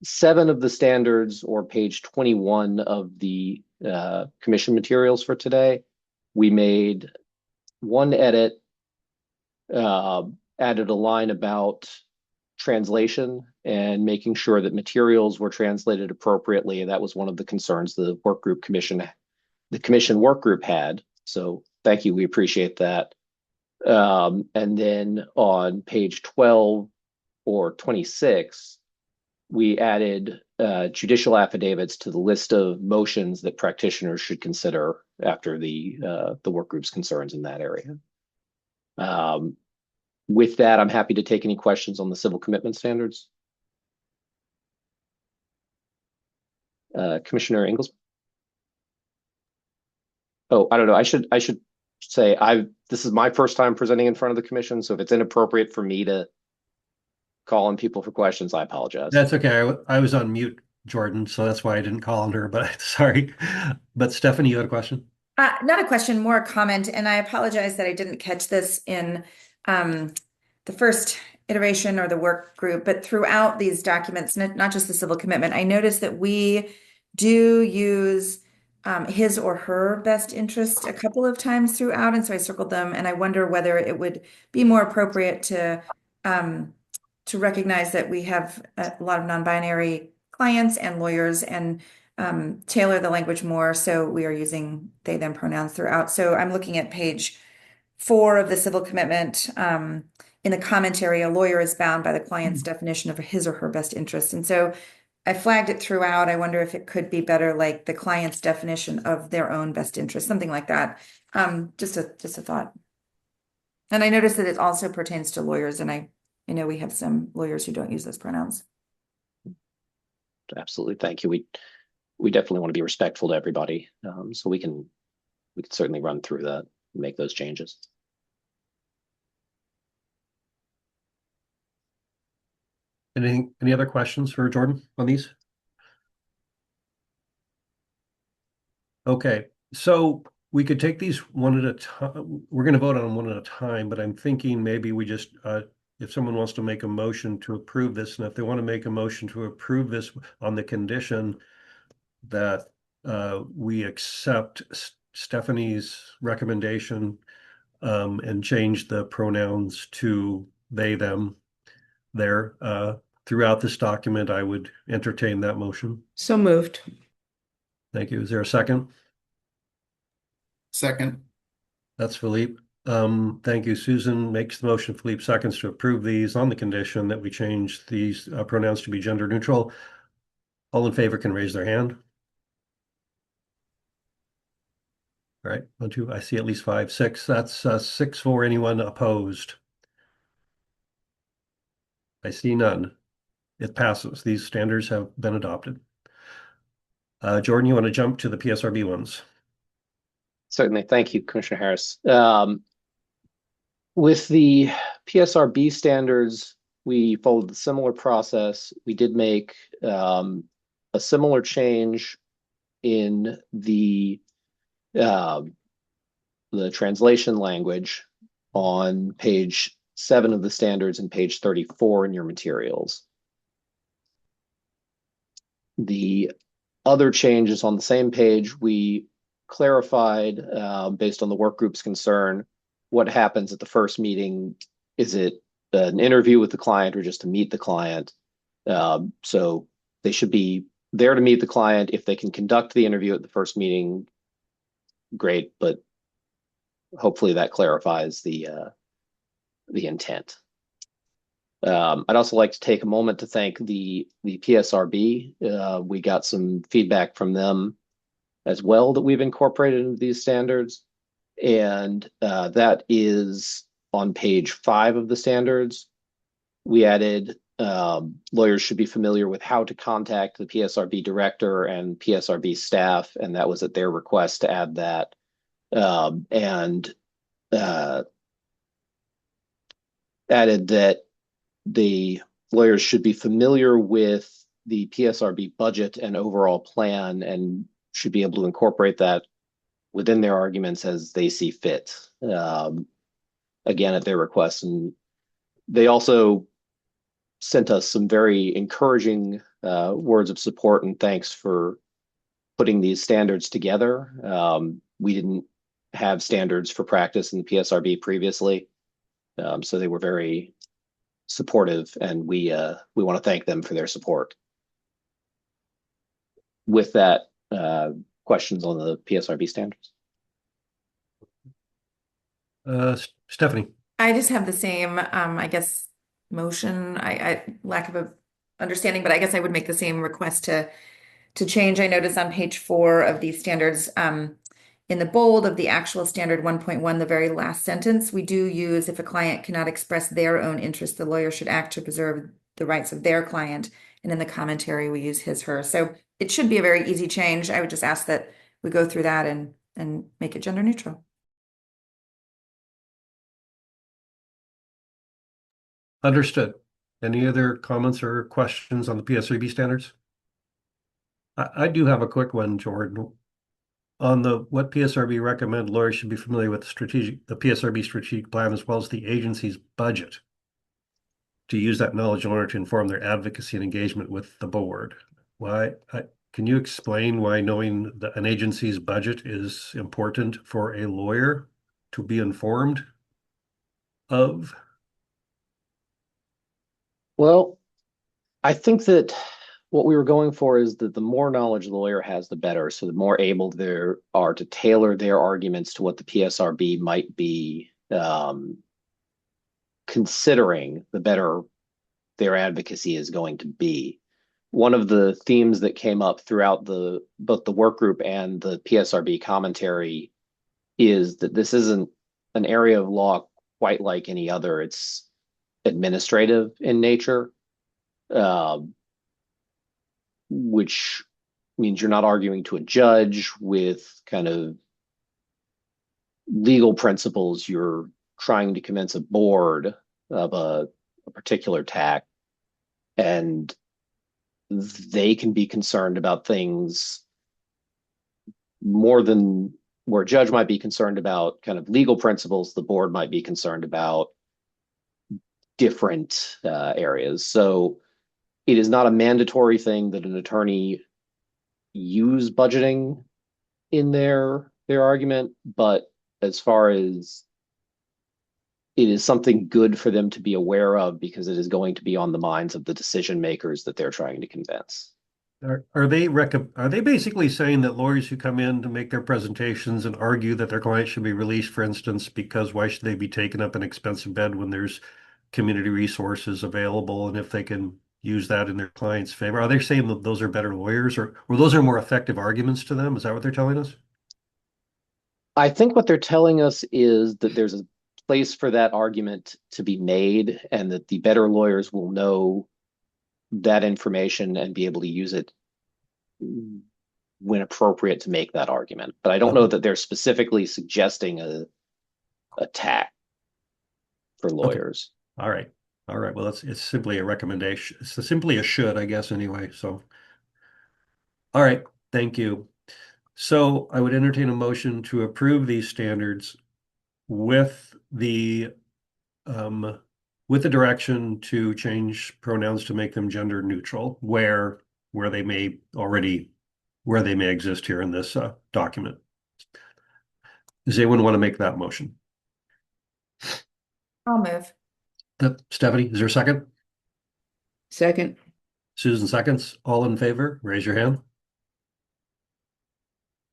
7 of the standards, or page 21 of the commission materials for today, we made one edit, added a line about translation and making sure that materials were translated appropriately. That was one of the concerns the commission work group had. So thank you, we appreciate that. And then on page 12 or 26, we added judicial affidavits to the list of motions that practitioners should consider after the work group's concerns in that area. With that, I'm happy to take any questions on the civil commitment standards. Commissioner Ingalls. Oh, I don't know. I should say this is my first time presenting in front of the commission, so if it's inappropriate for me to call on people for questions, I apologize. That's okay. I was on mute, Jordan, so that's why I didn't call on her, but sorry. But Stephanie, you had a question? Not a question, more a comment, and I apologize that I didn't catch this in the first iteration or the work group, but throughout these documents, not just the civil commitment, I noticed that we do use his or her best interest a couple of times throughout, and so I circled them, and I wonder whether it would be more appropriate to recognize that we have a lot of non-binary clients and lawyers, and tailor the language more so we are using they them pronouns throughout. So I'm looking at page 4 of the civil commitment. In the commentary, a lawyer is bound by the client's definition of his or her best interest. And so I flagged it throughout. I wonder if it could be better, like the client's definition of their own best interest, something like that. Just a thought. And I noticed that it also pertains to lawyers, and I know we have some lawyers who don't use those pronouns. Absolutely, thank you. We definitely want to be respectful to everybody, so we can certainly run through that and make those changes. Any other questions for Jordan on these? Okay, so we could take these one at a time. We're going to vote on them one at a time, but I'm thinking maybe we just, if someone wants to make a motion to approve this, and if they want to make a motion to approve this on the condition that we accept Stephanie's recommendation and change the pronouns to they, them, there. Throughout this document, I would entertain that motion. So moved. Thank you. Is there a second? Second. That's Philippe. Thank you. Susan makes the motion. Philippe seconds to approve these on the condition that we change these pronouns to be gender neutral. All in favor can raise their hand. All right, 1, 2, I see at least 5, 6. That's 6 for anyone opposed. I see none. It passes. These standards have been adopted. Jordan, you want to jump to the PSRB ones? Certainly. Thank you, Commissioner Harris. With the PSRB standards, we followed the similar process. We did make a similar change in the translation language on page 7 of the standards and page 34 in your materials. The other changes on the same page, we clarified based on the work group's concern, what happens at the first meeting. Is it an interview with the client or just to meet the client? So they should be there to meet the client. If they can conduct the interview at the first meeting, great, but hopefully that clarifies the intent. I'd also like to take a moment to thank the PSRB. We got some feedback from them as well that we've incorporated into these standards, and that is on page 5 of the standards. We added lawyers should be familiar with how to contact the PSRB director and PSRB staff, and that was at their request to add that. And added that the lawyers should be familiar with the PSRB budget and overall plan and should be able to incorporate that within their arguments as they see fit, again, at their request. And they also sent us some very encouraging words of support and thanks for putting these standards together. We didn't have standards for practice in the PSRB previously, so they were very supportive, and we want to thank them for their support. With that, questions on the PSRB standards? Stephanie. I just have the same, I guess, motion. I lack of a understanding, but I guess I would make the same request to change. I notice on page 4 of these standards, in the bold of the actual standard 1.1, the very last sentence, we do use, if a client cannot express their own interest, the lawyer should act to preserve the rights of their client. And in the commentary, we use his, her. So it should be a very easy change. I would just ask that we go through that and make it gender neutral. Understood. Any other comments or questions on the PSRB standards? I do have a quick one, Jordan. On what PSRB recommend, lawyers should be familiar with the PSRB strategic plan as well as the agency's budget to use that knowledge in order to inform their advocacy and engagement with the board. Can you explain why knowing an agency's budget is important for a lawyer to be informed of? Well, I think that what we were going for is that the more knowledge the lawyer has, the better. So the more able they are to tailor their arguments to what the PSRB might be considering, the better their advocacy is going to be. One of the themes that came up throughout both the work group and the PSRB commentary is that this isn't an area of law quite like any other. It's administrative in nature, which means you're not arguing to a judge with kind of legal principles. You're trying to convince a board of a particular tack, and they can be concerned about things more than where a judge might be concerned about kind of legal principles. The board might be concerned about different areas. So it is not a mandatory thing that an attorney use budgeting in their argument, but as far as it is something good for them to be aware of because it is going to be on the minds of the decision makers that they're trying to convince. Are they basically saying that lawyers who come in to make their presentations and argue that their client should be released, for instance, because why should they be taking up an expensive bed when there's community resources available, and if they can use that in their client's favor, are they saying that those are better lawyers, or those are more effective arguments to them? Is that what they're telling us? I think what they're telling us is that there's a place for that argument to be made, and that the better lawyers will know that information and be able to use it when appropriate to make that argument. But I don't know that they're specifically suggesting a tack for lawyers. Okay. All right. Well, it's simply a recommendation. It's simply a should, I guess, anyway. So, all right. Thank you. So I would entertain a motion to approve these standards with the direction to change pronouns to make them gender neutral where they may exist here in this document. Does anyone want to make that motion? I'll move. Stephanie, is there a second? Second. Susan seconds. All in favor, raise your hand.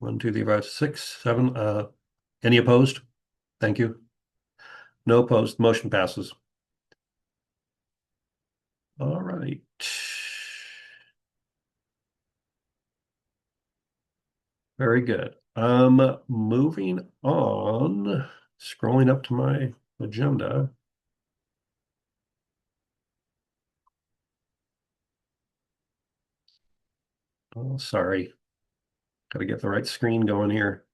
1, 2, 3, 4, 5, 6, 7. Any opposed? Thank you. No opposed. Motion passes. All right. Very good. Moving on, scrolling up to my agenda. Oh, sorry. Got to get the right screen going here.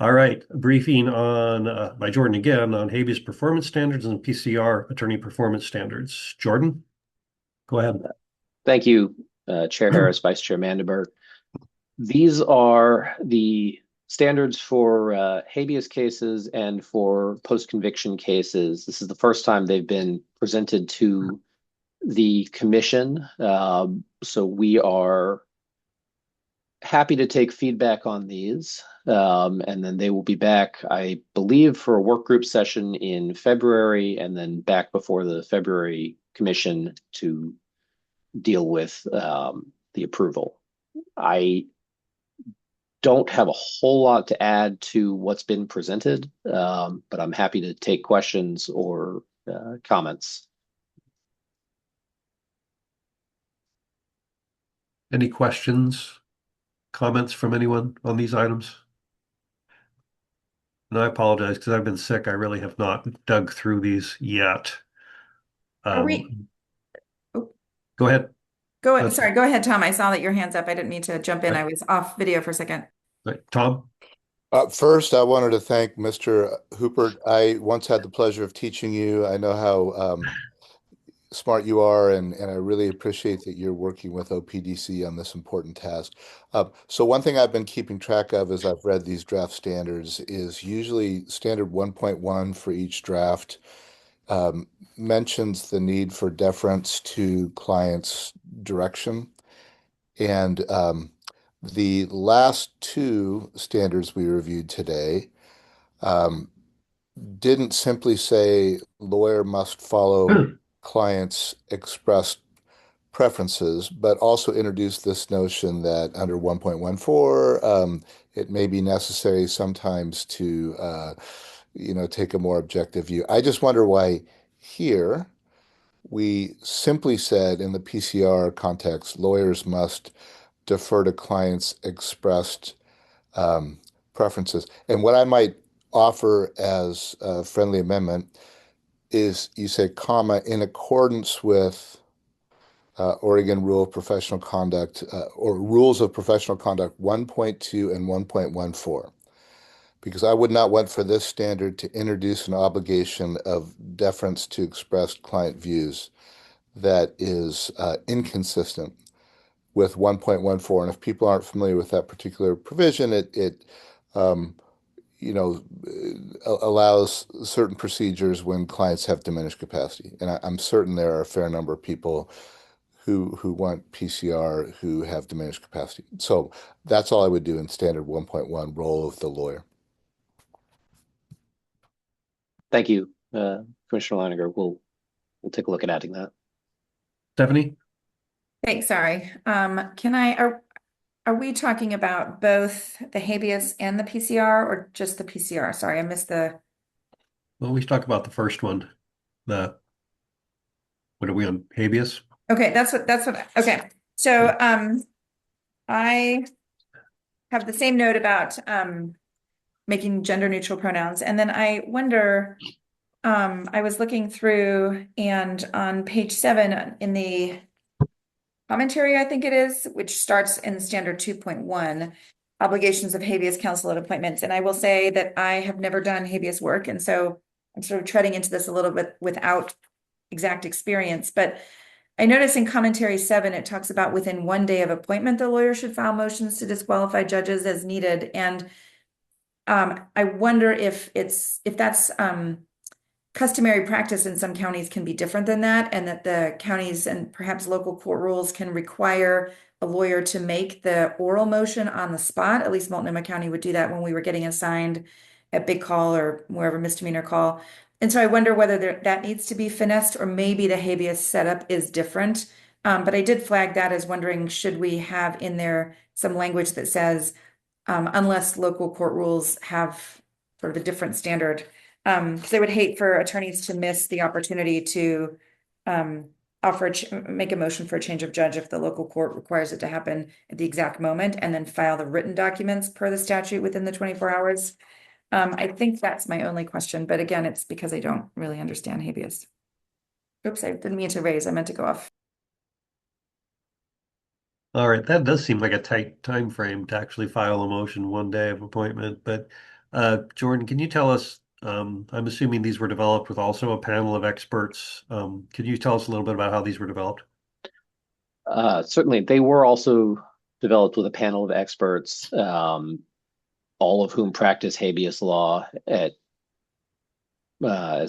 All right, a briefing on by Jordan again on habeas performance standards and PCR attorney performance standards. Jordan, go ahead. Thank you, Chair Harris, Vice Chair Mandelberg. These are the standards for habeas cases and for post-conviction cases. This is the first time they've been presented to the commission. So we are happy to take feedback on these. And then they will be back, I believe, for a work group session in February, and then back before the February commission to deal with the approval. I don't have a whole lot to add to what's been presented, but I'm happy to take questions or comments. Any questions, comments from anyone on these items? And I apologize because I've been sick. I really have not dug through these yet. Are we? Go ahead. Go ahead. Sorry, go ahead, Tom. I saw that your hand's up. I didn't mean to jump in. Right. I was off video for a second. Right. Tom? First, I wanted to thank Mr. Hooper. I once had the pleasure of teaching you. I know how smart you are, and I really appreciate that you're working with OPDC on this important task. So one thing I've been keeping track of as I've read these draft standards is usually standard 1.1 for each draft mentions the need for deference to clients' direction. And the last two standards we reviewed today didn't simply say lawyer must follow clients' expressed preferences, but also introduced this notion that under 1.14, it may be necessary sometimes to take a more objective view. I just wonder why here we simply said in the PCR context, lawyers must defer to clients' expressed preferences. And what I might offer as a friendly amendment is you say, comma, in accordance with Oregon Rule of Professional Conduct or Rules of Professional Conduct 1.2 and 1.14. Because I would not want for this standard to introduce an obligation of deference to expressed client views that is inconsistent with 1.14. And if people aren't familiar with that particular provision, it allows certain procedures when clients have diminished capacity. And I'm certain there are a fair number of people who want PCR who have diminished capacity. So that's all I would do in standard 1.1, role of the lawyer. Thank you, Commissioner Leininger. We'll take a look at adding that. Stephanie? Thanks. Sorry. Are we talking about both the habeas and the PCR, or just the PCR? Sorry, I missed the. Well, we talk about the first one. What are we on, habeas? Okay, okay. So I have the same note about making gender neutral pronouns. And then I wonder, I was looking through, and on page 7 in the commentary, I think it is, which starts in standard 2.1, obligations of habeas counsel at appointments. And I will say that I have never done habeas work. And so I'm sort of treading into this a little bit without exact experience. But I notice in commentary 7, it talks about within 1 day of appointment, the lawyer should file motions to disqualify judges as needed. And I wonder if that's customary practice in some counties can be different than that, and that the counties and perhaps local court rules can require a lawyer to make the oral motion on the spot. At least Multnomah County would do that when we were getting assigned at big call or wherever misdemeanor call. And so I wonder whether that needs to be finessed, or maybe the habeas setup is different. But I did flag that as wondering, should we have in there some language that says, unless local court rules have sort of a different standard, because I would hate for attorneys to miss the opportunity to make a motion for a change of judge if the local court requires it to happen at the exact moment, and then file the written documents per the statute within the 24 hours. I think that's my only question, but again, it's because I don't really understand habeas. Oops, I didn't mean to raise, I meant to go off. All right, that does seem like a tight time frame to actually file a motion 1 day of appointment, but Jordan, can you tell us, I'm assuming these were developed with also a panel of experts. Can you tell us a little bit about how these were developed? Certainly, they were also developed with a panel of experts, all of whom practice habeas law at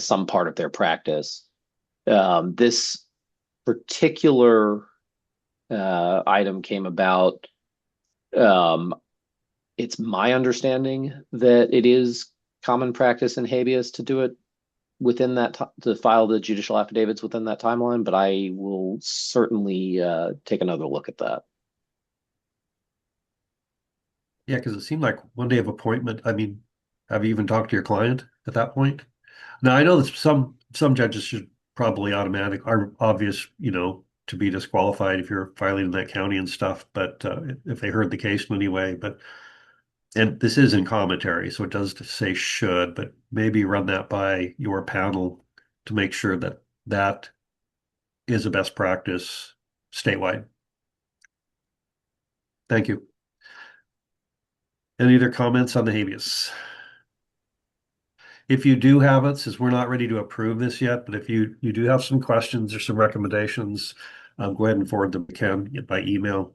some part of their practice. This particular item came about. It's my understanding that it is common practice in habeas to do it within that to file the judicial affidavits within that timeline, but I will certainly take another look at that. Yeah, because it seemed like one day of appointment. I mean, have you even talked to your client at that point? Now, I know that some judges should probably are obvious, to be disqualified if you're filing in that county and stuff, but if they heard the case in any way, and this is in commentary, so it does say should, but maybe run that by your panel to make sure that that is a best practice statewide. Thank you. Any other comments on the habeas? If you do have it, since we're not ready to approve this yet, but if you do have some questions or some recommendations, go ahead and forward them by email.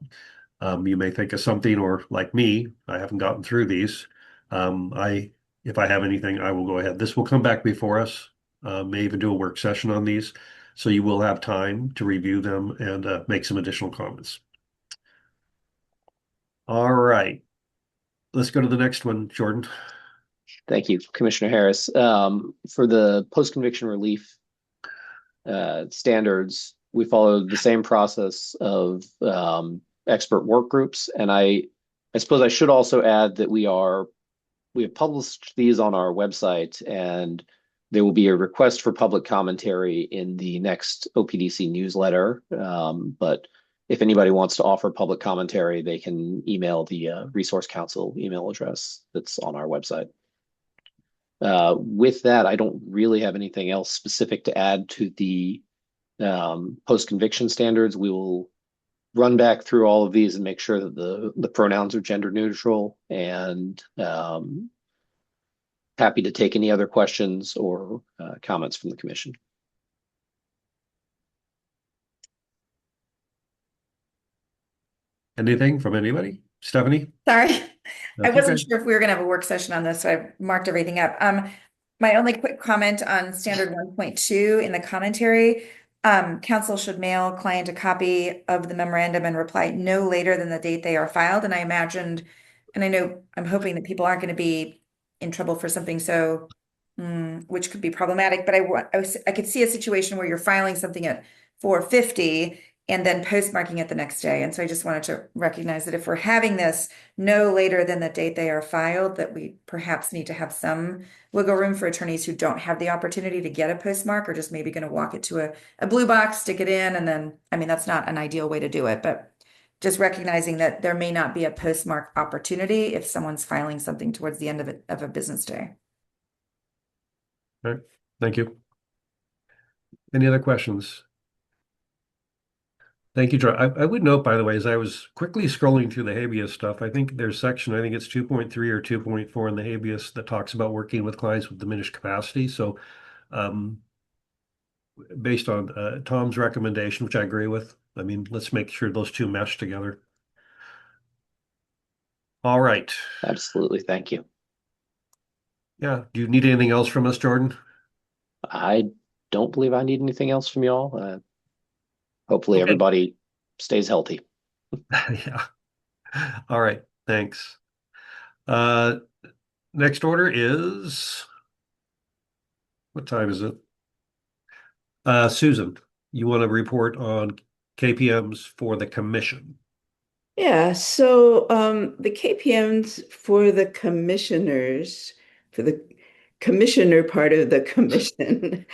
You may think of something, or like me, I haven't gotten through these. If I have anything, I will go ahead. This will come back before us. May even do a work session on these, so you will have time to review them and make some additional comments. All right, let's go to the next one, Jordan. Thank you, Commissioner Harris. For the post-conviction relief standards, we followed the same process of expert work groups, and I suppose I should also add that we have published these on our website, and there will be a request for public commentary in the next OPDC newsletter. But if anybody wants to offer public commentary, they can email the Resource Council email address that's on our website. With that, I don't really have anything else specific to add to the post-conviction standards. We will run back through all of these and make sure that the pronouns are gender neutral, and happy to take any other questions or comments from the commission. Anything from anybody? Stephanie? Sorry, I wasn't okay. sure if we were going to have a work session on this, so I marked everything up. My only quick comment on standard 1.2 in the commentary, counsel should mail client a copy of the memorandum and reply no later than the date they are filed. And I imagined, and I know, I'm hoping that people aren't going to be in trouble for something so, which could be problematic, but I could see a situation where you're filing something at 4:50 and then postmarking it the next day. And so I just wanted to recognize that if we're having this no later than the date they are filed, that we perhaps need to have some wiggle room for attorneys who don't have the opportunity to get a postmark, or just maybe going to walk it to a blue box, stick it in, and then, I mean, that's not an ideal way to do it, but just recognizing that there may not be a postmark opportunity if someone's filing something towards the end of a business day. All right, thank you. Any other questions? Thank you, John. I would note, by the way, as I was quickly scrolling through the habeas stuff, I think there's section, I think it's 2.3 or 2.4 in the habeas that talks about working with clients with diminished capacity. So based on Tom's recommendation, which I agree with, I mean, let's make sure those two mesh together. All right. Absolutely. Thank you. Yeah. Do you need anything else from us, Jordan? I don't believe I need anything else from y'all. Hopefully everybody stays healthy. Yeah. All right. Thanks. Next order is, what time is it? Susan, you want to report on KPMs for the commission? Yeah, so the KPMs for the commissioners, for the commissioner part of the commission,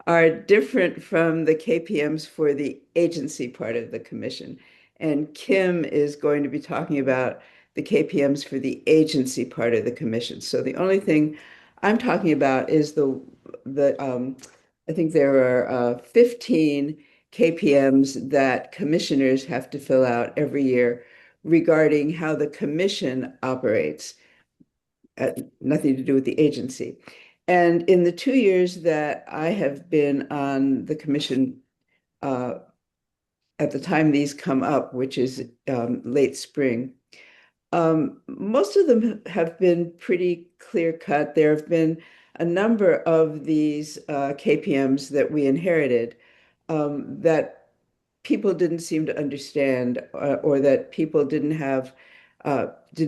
are different from the KPMs for the agency part of the commission. And Kim is going to be talking about the KPMs for the agency part of the commission. So the only thing I'm talking about is I think there are 15 KPMs that commissioners have to fill out every year regarding how the commission operates. nothing to do with the agency. And in the 2 years that I have been on the commission, at the time these come up, which is late spring, most of them have been pretty clear cut. There have been a number of these KPMs that we inherited that people didn't seem to understand, or that people didn't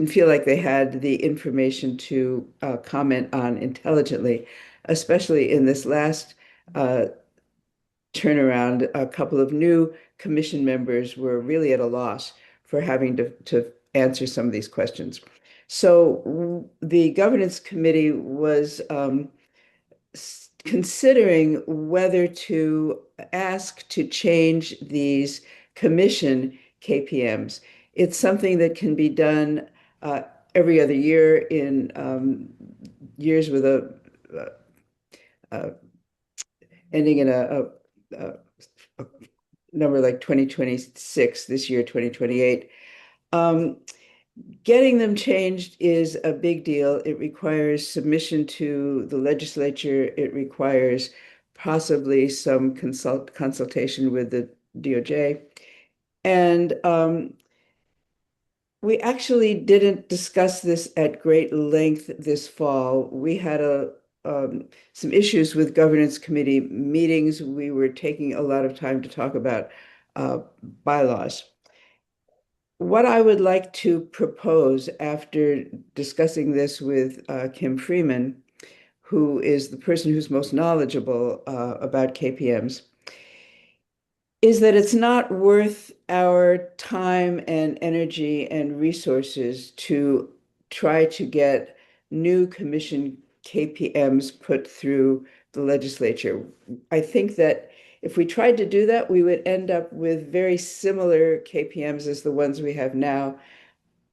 feel like they had the information to comment on intelligently, especially in this last turnaround. A couple of new commission members were really at a loss for having to answer some of these questions. So the governance committee was considering whether to ask to change these commission KPMs. It's something that can be done every other year in years with a ending in a number like 2026, this year 2028. Getting them changed is a big deal. It requires submission to the legislature. It requires possibly some consultation with the DOJ. And we actually didn't discuss this at great length this fall. We had some issues with governance committee meetings. We were taking a lot of time to talk about bylaws. What I would like to propose after discussing this with Kim Freeman, who is the person who's most knowledgeable about KPMs, is that it's not worth our time and energy and resources to try to get new commission KPMs put through the legislature. I think that if we tried to do that, we would end up with very similar KPMs as the ones we have now,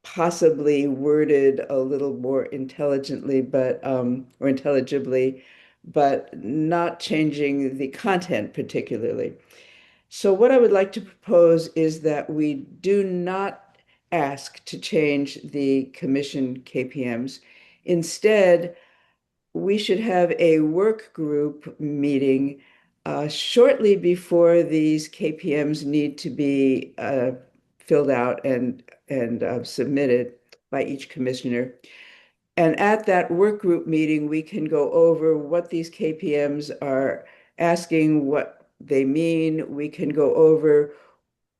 possibly worded a little more intelligently, but or intelligibly, but not changing the content particularly. So what I would like to propose is that we do not ask to change the commission KPMs. Instead, we should have a work group meeting shortly before these KPMs need to be filled out and submitted by each commissioner. And at that work group meeting, we can go over what these KPMs are asking, what they mean. We can go over,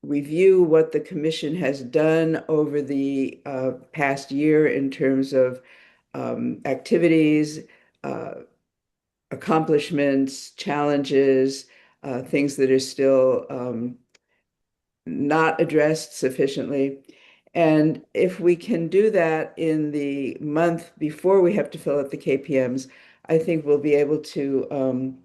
review what the commission has done over the past year in terms of activities, accomplishments, challenges, things that are still not addressed sufficiently. And if we can do that in the month before we have to fill out the KPMs, I think we'll be able to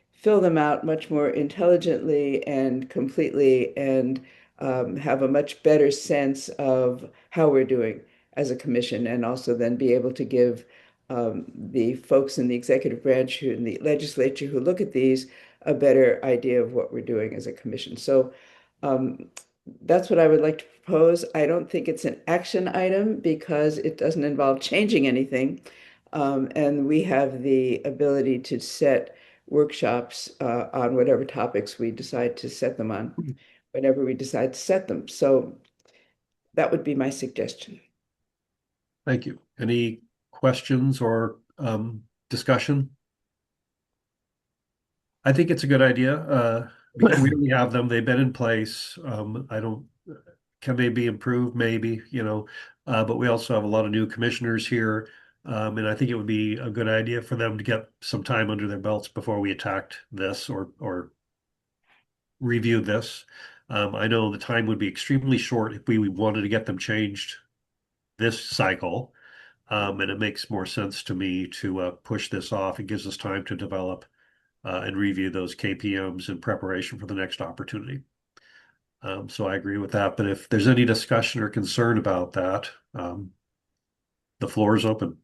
fill them out much more intelligently and completely, and have a much better sense of how we're doing as a commission, and also then be able to give the folks in the executive branch and the legislature who look at these a better idea of what we're doing as a commission. So that's what I would like to propose. I don't think it's an action item because it doesn't involve changing anything. And we have the ability to set workshops on whatever topics we decide to set them on, whenever we decide to set them. So that would be my suggestion. Thank you. Any questions or discussion? I think it's a good idea. We already have them. They've been in place. Can they be improved? Maybe, but we also have a lot of new commissioners here. And I think it would be a good idea for them to get some time under their belts before we attacked this or review this. I know the time would be extremely short if we wanted to get them changed this cycle. And it makes more sense to me to push this off. It gives us time to develop and review those KPMs in preparation for the next opportunity. So I agree with that. But if there's any discussion or concern about that, the floor is open.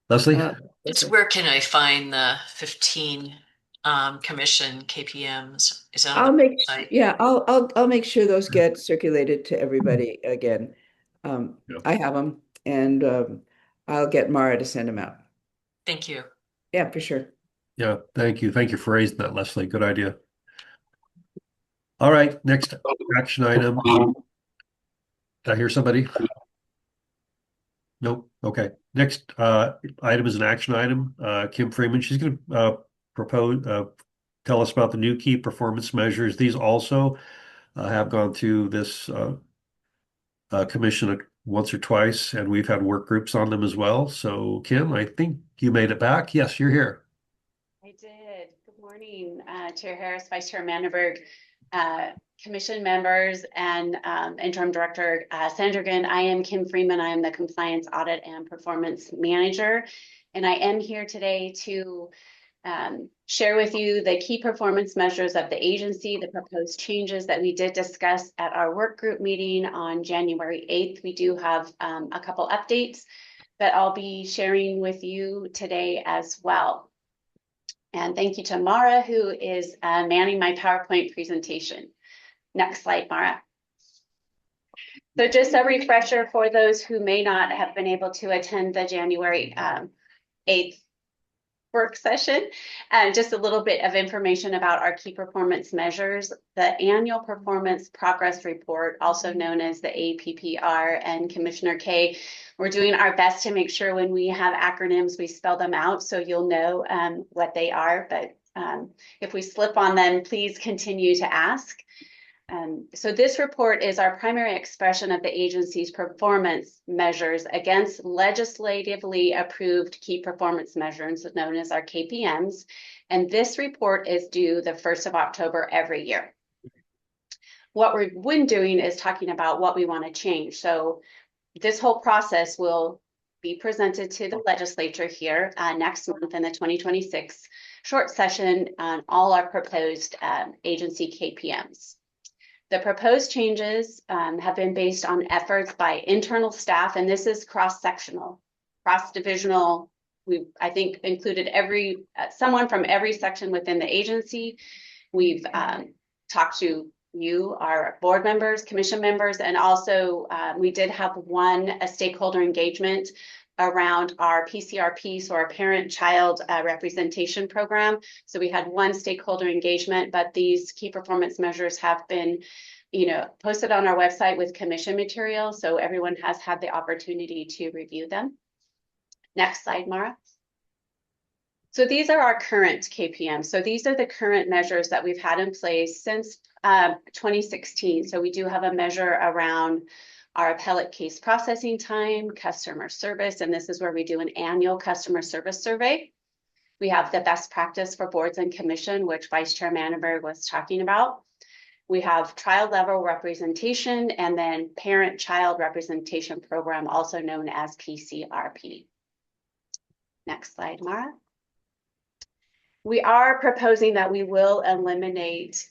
Leslie? Where can I find the 15 commission KPMs? Is that on the website? Yeah, I'll make sure those get circulated to everybody again. Yeah. I have them. and I'll get Mara to send them out. Thank you. Yeah, for sure. Yeah, thank you. Thank you for raising that, Leslie. Good idea. All right, next action item. Did I hear somebody? Nope. Okay. Next item is an action item. Kim Freeman, she's going to tell us about the new key performance measures. These also have gone through this commission once or twice, and we've had work groups on them as well. So, Kim, I think you made it back. Yes, you're here. I did. Good morning, Chair Harris, Vice Chair Manderberg, Commission members, and Interim Director Sandrigan. I am Kim Freeman. I am the Compliance Audit and Performance Manager, and I am here today to share with you the key performance measures of the agency, the proposed changes that we did discuss at our work group meeting on January 8th. We do have a couple updates that I'll be sharing with you today as well. And thank you to Mara, who is manning my PowerPoint presentation. Next slide, Mara. So just a refresher for those who may not have been able to attend the January 8th work session, just a little bit of information about our key performance measures. The annual performance progress report, also known as the APPR, and Commissioner K, we're doing our best to make sure when we have acronyms, we spell them out so you'll know what they are. But if we slip on them, please continue to ask. So this report is our primary expression of the agency's performance measures against legislatively approved key performance measures known as our KPMs. And this report is due the 1st of October every year. What we've been doing is talking about what we want to change. So this whole process will be presented to the legislature here next month in the 2026 short session on all our proposed agency KPMs. The proposed changes have been based on efforts by internal staff, and this is cross-sectional, cross-divisional. We've, I think, included someone from every section within the agency. We've talked to you, our board members, commission members, and also we did have a stakeholder engagement around our PSRB, so our parent-child representation program. So we had one stakeholder engagement, but these key performance measures have been, posted on our website with commission material, so everyone has had the opportunity to review them. Next slide, Mara. So these are our current KPMs. So these are the current measures that we've had in place since 2016. So we do have a measure around our appellate case processing time, customer service, and this is where we do an annual customer service survey. We have the best practice for boards and commission, which Vice Chair Manderberg was talking about. We have trial level representation and then parent-child representation program, also known as PSRB. Next slide, Mara. We are proposing that we will eliminate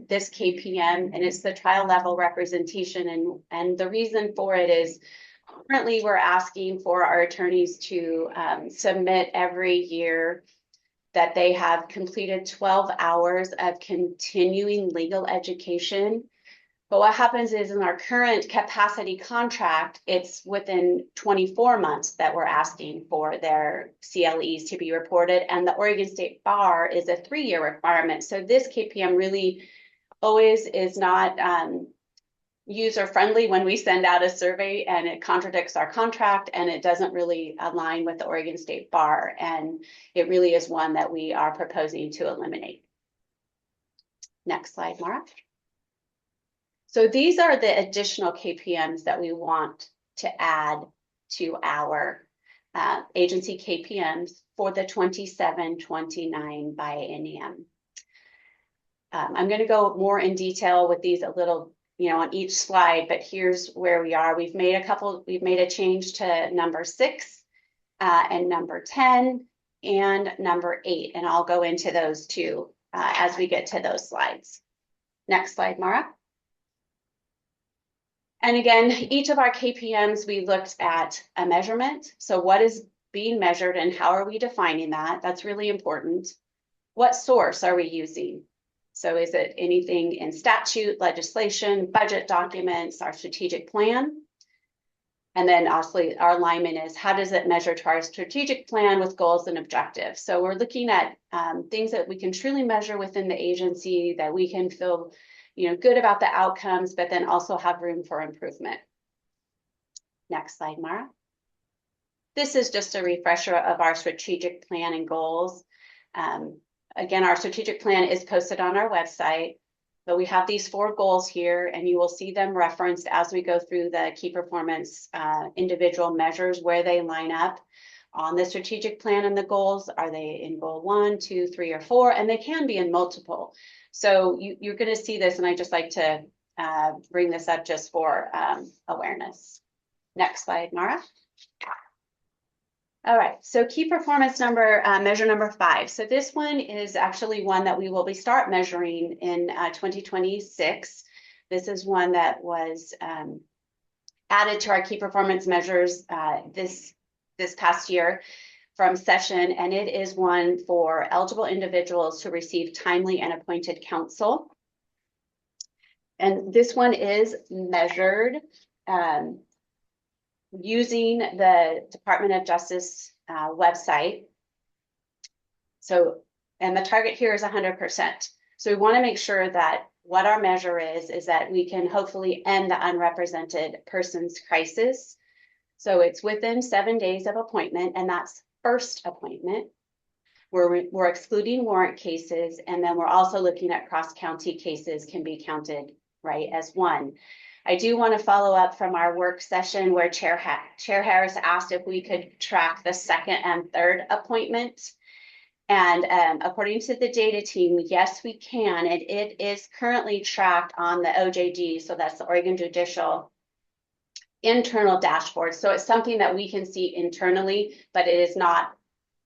this KPM, and it's the trial level representation. And the reason for it is currently we're asking for our attorneys to submit every year that they have completed 12 hours of continuing legal education. But what happens is in our current capacity contract, it's within 24 months that we're asking for their CLEs to be reported. And the Oregon State Bar is a 3-year requirement. So this KPM really always is not user-friendly when we send out a survey, and it contradicts our contract, and it doesn't really align with the Oregon State Bar. And it really is one that we are proposing to eliminate. Next slide, Mara. So these are the additional KPMs that we want to add to our agency KPMs for the 27-29 biennium. I'm going to go more in detail with these a little, on each slide, but here's where we are. We've made a change to number 6 and number 10 and number 8, and I'll go into those too as we get to those slides. Next slide, Mara. And again, each of our KPMs, we looked at a measurement. So what is being measured and how are we defining that? That's really important. What source are we using? So is it anything in statute, legislation, budget documents, our strategic plan? And then also our alignment is how does it measure to our strategic plan with goals and objectives? So we're looking at things that we can truly measure within the agency, that we can feel, good about the outcomes, but then also have room for improvement. Next slide, Mara. This is just a refresher of our strategic plan and goals. Again, our strategic plan is posted on our website, but we have these 4 goals here, and you will see them referenced as we go through the key performance individual measures, where they line up on the strategic plan and the goals. Are they in goal 1, 2, 3, or 4? And they can be in multiple. So you're going to see this, and I just like to bring this up just for awareness. Next slide, Mara. All right, so key performance measure number 5. So this one is actually one that we will start measuring in 2026. This is one that was added to our key performance measures this past year from session, and it is one for eligible individuals to receive timely and appointed counsel. And this one is measured using the Department of Justice website. So, and the target here is 100%. So we want to make sure that what our measure is that we can hopefully end the unrepresented persons crisis. So it's within 7 days of appointment, and that's first appointment. We're excluding warrant cases, and then we're also looking at cross-county cases can be counted, right, as one. I do want to follow up from our work session where Chair Harris asked if we could track the second and third appointment. And according to the data team, yes, we can. And it is currently tracked on the OJD, so that's the Oregon Judicial internal dashboard. So it's something that we can see internally, but it is not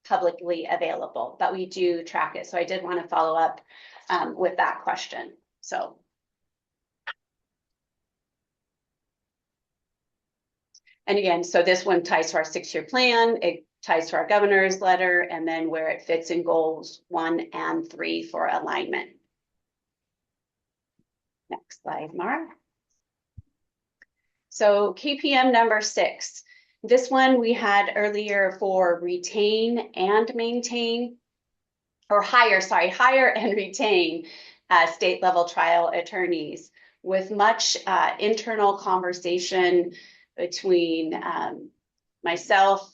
publicly available, but we do track it. So I did want to follow up with that question. So. And again, so this one ties to our 6-year plan, it ties to our governor's letter, and then where it fits in goals 1 and 3 for alignment. Next slide, Mara. So KPM number 6. This one we had earlier for retain and maintain, or hire and retain state level trial attorneys, with much internal conversation between myself,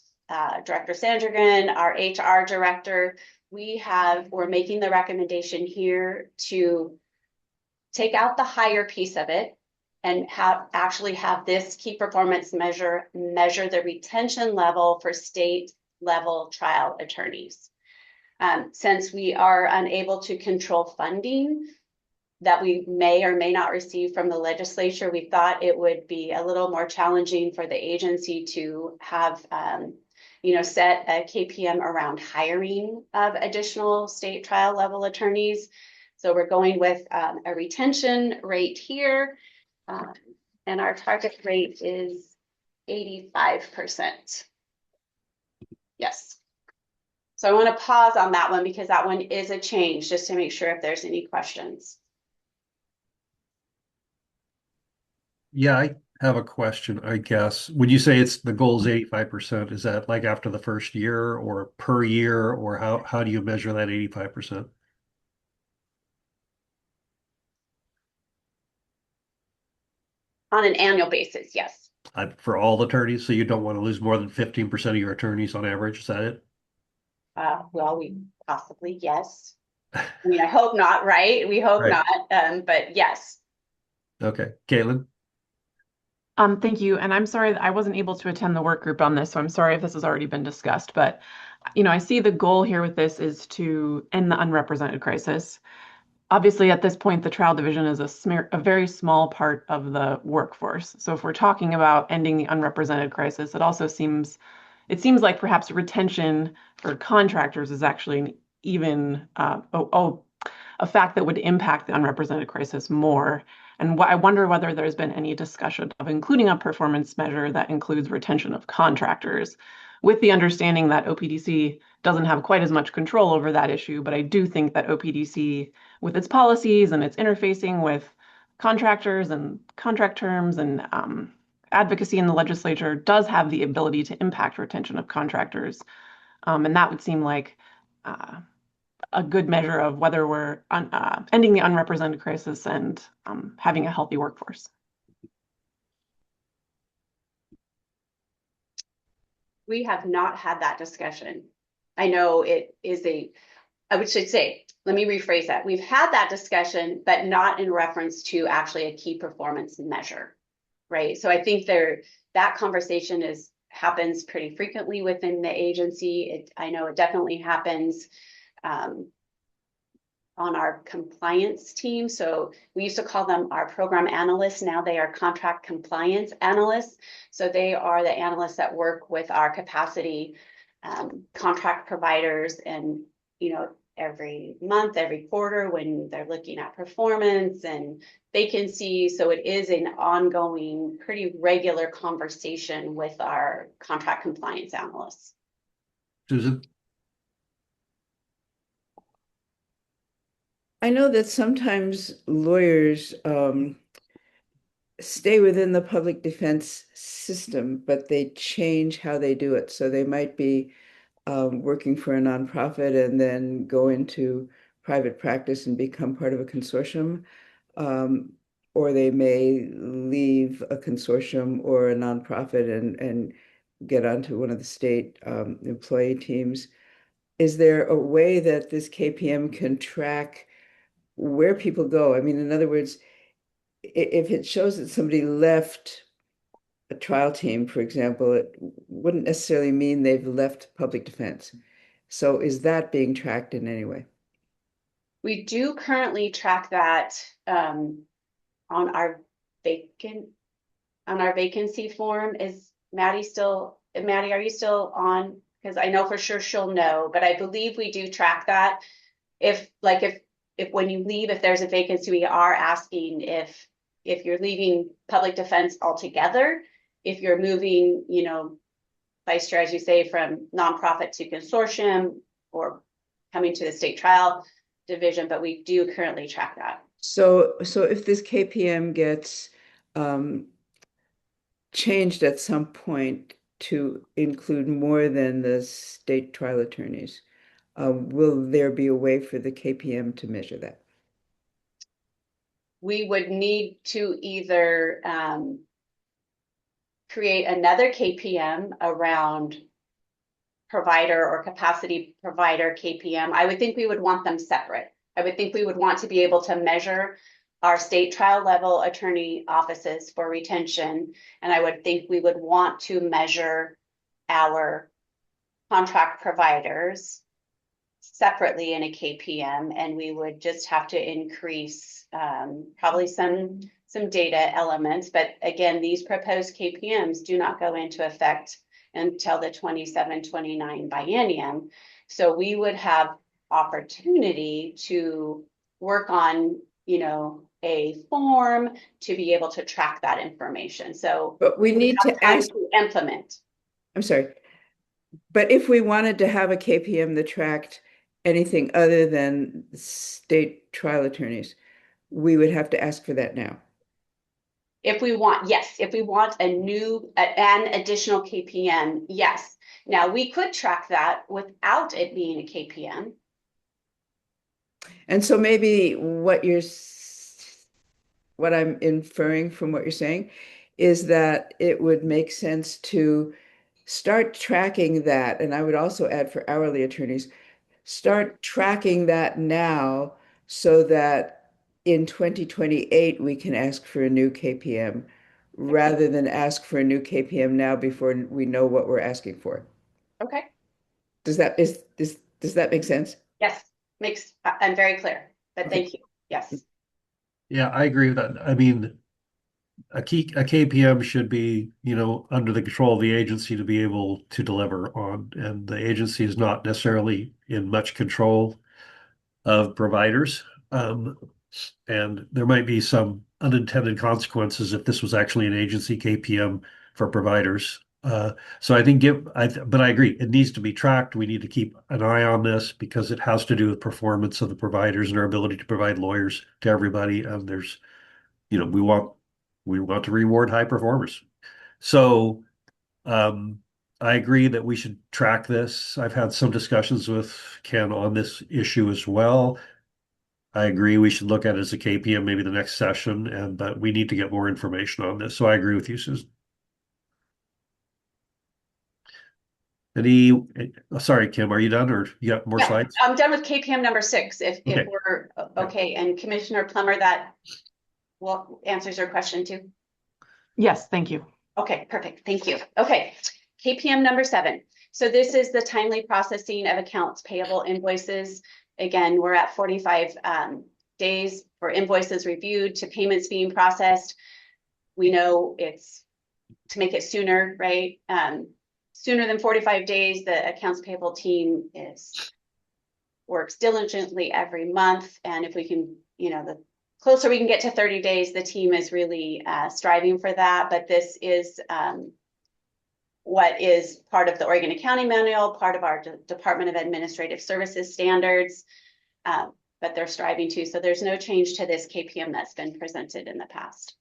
Director Sandrigan, our HR director. We're making the recommendation here to take out the hire piece of it and actually have this key performance measure the retention level for state level trial attorneys. Since we are unable to control funding that we may or may not receive from the legislature, we thought it would be a little more challenging for the agency to have, set a KPM around hiring of additional state trial level attorneys. So we're going with a retention rate here, and our target rate is 85%. Yes. So I want to pause on that one because that one is a change, just to make sure if there's any questions. Yeah, I have a question, I guess. Would you say it's the goal is 85%? Is that like after the first year or per year, or how do you measure that 85%? On an annual basis, yes. For all attorneys, so you don't want to lose more than 15% of your attorneys on average, is that it? Well, we possibly, yes. I mean, I hope not, right? We hope Right. not, but yes. Okay, Caitlin? Thank you. And I'm sorry that I wasn't able to attend the work group on this, so I'm sorry if this has already been discussed. But, I see the goal here with this is to end the unrepresented crisis. Obviously, at this point, the trial division is a very small part of the workforce. So if we're talking about ending the unrepresented crisis, it seems like perhaps retention for contractors is actually even a fact that would impact the unrepresented crisis more. And I wonder whether there's been any discussion of including a performance measure that includes retention of contractors, with the understanding that OPDC doesn't have quite as much control over that issue. But I do think that OPDC, with its policies and its interfacing with contractors and contract terms and advocacy in the legislature does have the ability to impact retention of contractors. And that would seem like a good measure of whether we're ending the unrepresented crisis and having a healthy workforce. We have not had that discussion. I know it is should say, let me rephrase that. We've had that discussion, but not in reference to actually a key performance measure, right? So I think that conversation happens pretty frequently within the agency. I know it definitely happens on our compliance team. So we used to call them our program analysts. Now they are contract compliance analysts. So they are the analysts that work with our capacity contract providers, and every month, every quarter, when they're looking at performance and vacancy. So it is an ongoing, pretty regular conversation with our contract compliance analysts. Susan? I know that sometimes lawyers stay within the public defense system, but they change how they do it. So they might be working for a nonprofit and then go into private practice and become part of a consortium. Or they may leave a consortium or a nonprofit and get onto one of the state employee teams. Is there a way that this KPM can track where people go? I mean, in other words, if it shows that somebody left a trial team, for example, it wouldn't necessarily mean they've left public defense. So is that being tracked in any way? We do currently track that on our vacancy form. Is Maddie are you still on? Because I know for sure she'll know, but I believe we do track that. If when you leave, if there's a vacancy, we are asking if you're leaving public defense altogether, if you're moving, Vice Chair, as you say, from nonprofit to consortium or coming to the state trial division, but we do currently track that. So if this KPM gets changed at some point to include more than the state trial attorneys, will there be a way for the KPM to measure that? We would need to either create another KPM around provider or capacity provider KPM. I would think we would want them separate. I would think we would want to be able to measure our state trial level attorney offices for retention. And I would think we would want to measure our contract providers separately in a KPM, and we would just have to increase probably some data elements. But again, these proposed KPMs do not go into effect until the 27-29 biennium. So we would have opportunity to work on, a form to be able to track that information. So but we need to ask to implement. I'm sorry. But if we wanted to have a KPM that tracked anything other than state trial attorneys, we would have to ask for that now. If we want an additional KPM, yes. Now we could track that without it being a KPM. And so maybe what I'm inferring from what you're saying is that it would make sense to start tracking that. And I would also add for hourly attorneys, start tracking that now so that in 2028 we can ask for a new KPM rather than ask for a new KPM now before we know what we're asking for. Okay. Does that make sense? Yes, I'm very clear, but thank you. Yes. Yeah, I agree with that. I mean, a KPM should be, under the control of the agency to be able to deliver on, and the agency is not necessarily in much control of providers. And there might be some unintended consequences if this was actually an agency KPM for providers. So I think, but I agree, it needs to be tracked. We need to keep an eye on this because it has to do with performance of the providers and our ability to provide lawyers to everybody. And we want to reward high performers. So I agree that we should track this. I've had some discussions with Ken on this issue as well. I agree we should look at it as a KPM maybe the next session, but we need to get more information on this. So I agree with you, Susan. Sorry, Kim, are you done or you got more slides? I'm done with KPM number 6. If we're okay, and Commissioner Plummer, that answers your question too. Yes, thank you. Okay, perfect. Thank you. Okay, KPM number 7. So this is the timely processing of accounts payable invoices. Again, we're at 45 days for invoices reviewed to payments being processed. We know it's to make it sooner, right? Sooner than 45 days, the accounts payable team works diligently every month. And if we can, the closer we can get to 30 days, the team is really striving for that. But this is what is part of the Oregon Accounting Manual, part of our Department of Administrative Services standards, but they're striving to. So there's no change to this KPM that's been presented in the past.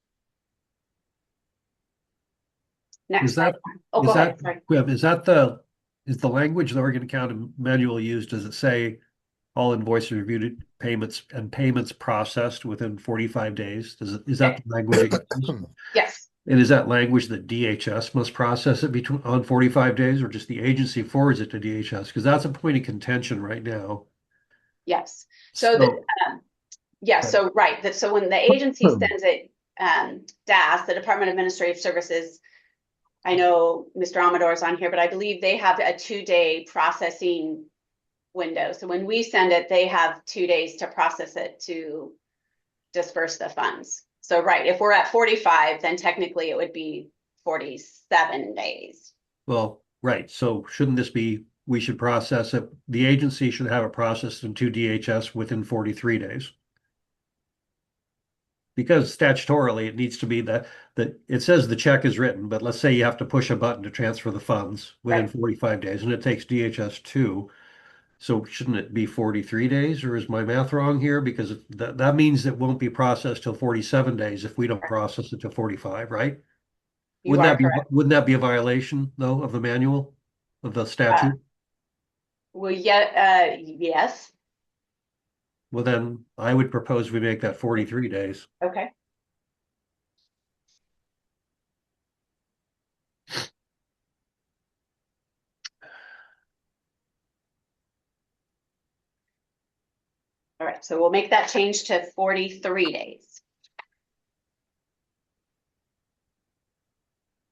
Next slide. Oh, go ahead. Sorry. Is the language the Oregon Accounting Manual used? Does it say all invoices reviewed, payments processed within 45 days? Is that the language it uses? Yes. And is that language that DHS must process it on 45 days, or just the agency forwards it to DHS? Because that's a point of contention right now. Yes. So right. So when the agency sends it, DAS, the Department of Administrative Services, I know Mr. Amador is on here, but I believe they have a 2-day processing window. So when we send it, they have 2 days to process it to disperse the funds. So right, if we're at 45, then technically it would be 47 days. Well, right. So shouldn't this be, we should process it, the agency should have it processed into DHS within 43 days. Because statutorily, it needs to be that it says the check is written, but let's say you have to push a button to transfer the funds within 45 days, and it takes DHS 2. So shouldn't it be 43 days, or is my math wrong here? Because that means it won't be processed till 47 days if we don't process it till 45, right? Wouldn't that be a violation though of the manual of the statute? Well, yeah, yes. Well, then I would propose we make that 43 days. Okay. All right, so we'll make that change to 43 days.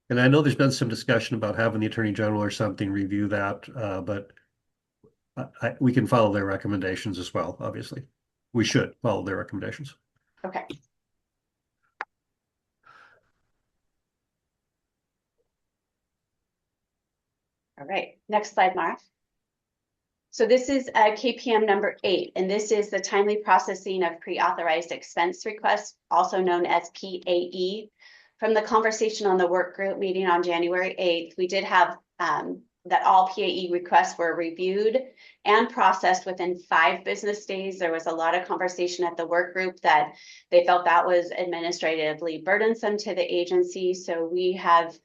And I know there's been some discussion about having the Attorney General or something review that, but we can follow their recommendations as well, obviously. We should follow their recommendations. Okay. All right, next slide, Mara. So this is KPM number 8, and this is the timely processing of pre-authorized expense requests, also known as PAE. From the conversation on the work group meeting on January 8th, we did have that all PAE requests were reviewed and processed within 5 business days. There was a lot of conversation at the work group that they felt that was administratively burdensome to the agency. So we have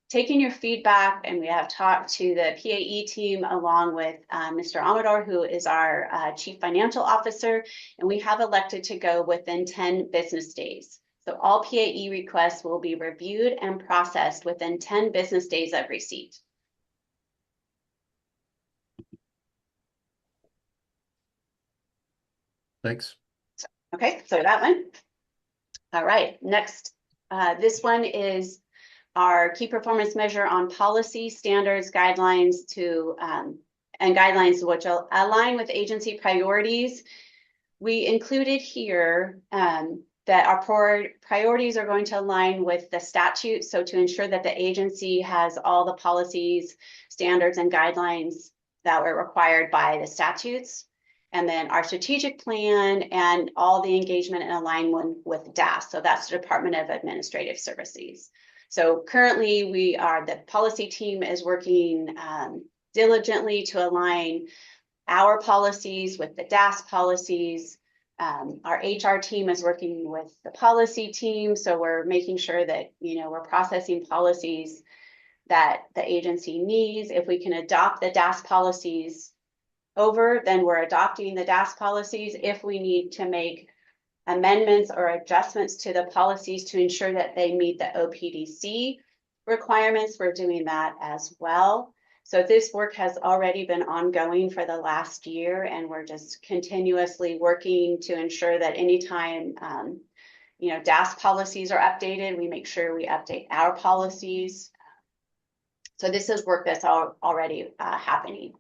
taken your feedback, and we have talked to the PAE team along with Mr. Amador, who is our Chief Financial Officer, and we have elected to go within 10 business days. So all PAE requests will be reviewed and processed within 10 business days of receipt. Thanks. Okay, so that one. All right, next, this one is our key performance measure on policy, standards, guidelines and guidelines which will align with agency priorities. We included here that our priorities are going to align with the statute. So to ensure that the agency has all the policies, standards, and guidelines that were required by the statutes. And then our strategic plan and all the engagement and alignment with DAS. So that's the Department of Administrative Services. So currently the policy team is working diligently to align our policies with the DAS policies. Our HR team is working with the policy team, so we're making sure that, we're processing policies that the agency needs. If we can adopt the DAS policies over, then we're adopting the DAS policies. If we need to make amendments or adjustments to the policies to ensure that they meet the OPDC requirements, we're doing that as well. So this work has already been ongoing for the last year, and we're just continuously working to ensure that anytime DAS policies are updated, we make sure we update our policies. So this is work that's already happening.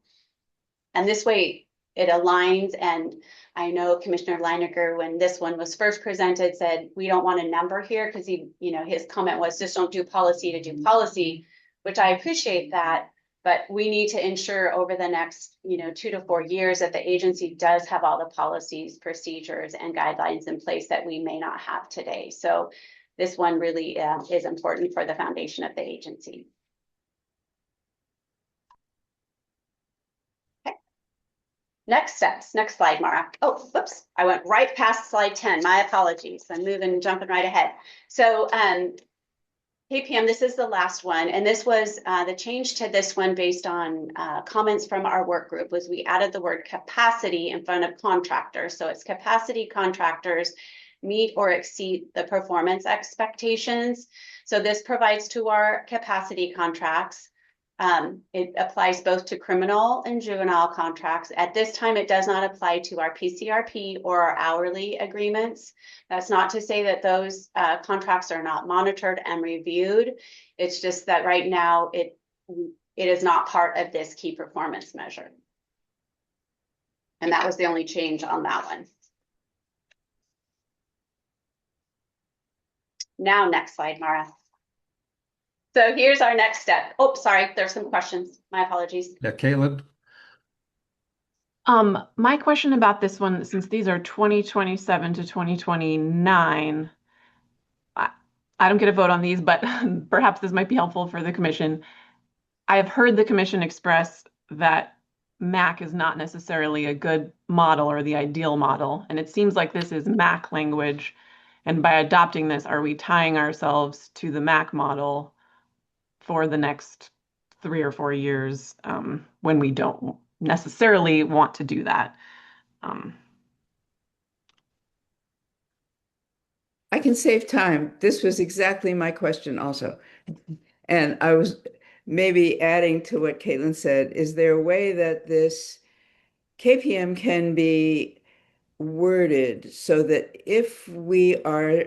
And this way it aligns. And I know Commissioner Leinecker, when this one was first presented, said, we don't want a number here, because his comment was, just don't do policy to do policy, which I appreciate that. But we need to ensure over the next, 2 to 4 years that the agency does have all the policies, procedures, and guidelines in place that we may not have today. So this one really is important for the foundation of the agency. Next steps, next slide, Mara. Oh, whoops, I went right past slide 10. My apologies. I'm jumping right ahead. So KPM, this is the last one. And this was the change to this one based on comments from our work group was we added the word capacity in front of contractors. So it's capacity contractors meet or exceed the performance expectations. So this provides to our capacity contracts. It applies both to criminal and juvenile contracts. At this time, it does not apply to our PCRP or our hourly agreements. That's not to say that those contracts are not monitored and reviewed. It's just that right now it is not part of this key performance measure. And that was the only change on that one. Now, next slide, Mara. So here's our next step. Oh, sorry, there's some questions. My apologies. Yeah, Caitlin. My question about this one, since these are 2027 to 2029, I don't get a vote on these, but perhaps this might be helpful for the commission. I have heard the commission express that MAC is not necessarily a good model or the ideal model, and it seems like this is MAC language. And by adopting this, are we tying ourselves to the MAC model for the next 3 or 4 years when we don't necessarily want to do that? I can save time. This was exactly my question also. And I was maybe adding to what Caitlin said, is there a way that this KPM can be worded so that if we are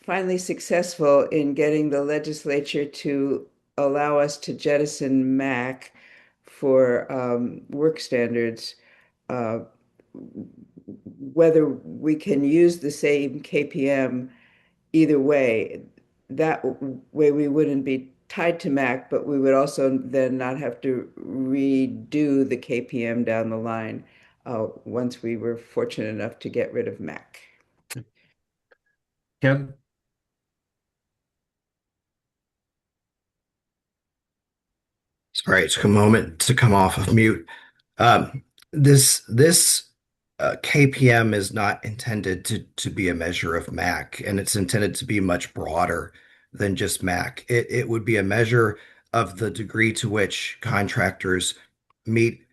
finally successful in getting the legislature to allow us to jettison MAC for work standards, whether we can use the same KPM either way, that way we wouldn't be tied to MAC, but we would also then not have to redo the KPM down the line once we were fortunate enough to get rid of MAC. Ken? Sorry, it took a moment to come off of mute. This KPM is not intended to be a measure of MAC, and it's intended to be much broader than just MAC. It would be a measure of the degree to which contractors meet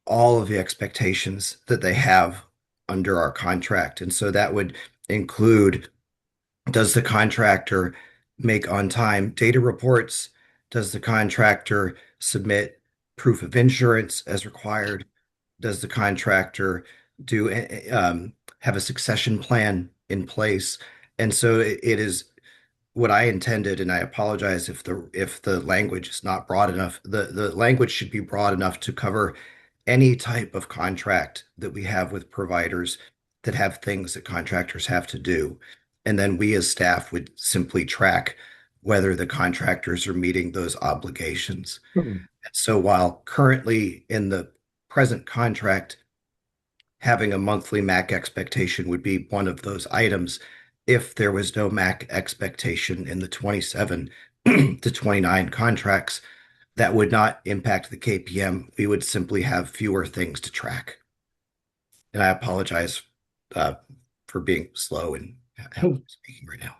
all of the expectations that they have under our contract. And so that would include, does the contractor make on-time data reports? Does the contractor submit proof of insurance as required? Does the contractor have a succession plan in place? And so it is what I intended, and I apologize if the language is not broad enough. The language should be broad enough to cover any type of contract that we have with providers that have things that contractors have to do. And then we as staff would simply track whether the contractors are meeting those obligations. Mm-hmm. So while currently in the present contract, having a monthly MAC expectation would be one of those items, if there was no MAC expectation in the 27 to 29 contracts, that would not impact the KPM. We would simply have fewer things to track. And I apologize for being slow and speaking right now.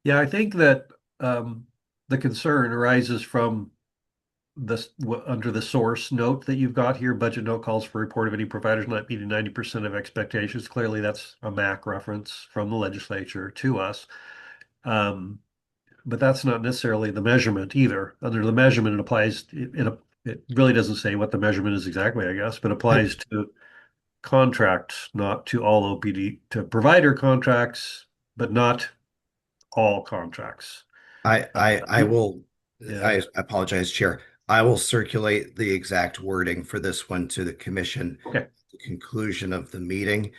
Yeah, I think that the concern arises from under the source note that you've got here. Budget note calls for report of any providers not meeting 90% of expectations. Clearly, that's a MAC reference from the legislature to us. But that's not necessarily the measurement either. Under the measurement, it applies, it really doesn't say what the measurement is exactly, I guess, but applies to contracts, not to all OPD, to provider contracts, but not all contracts. I will, Yeah. I apologize, Chair. I will circulate the exact wording for this one to the commission Okay. at the conclusion of the meeting.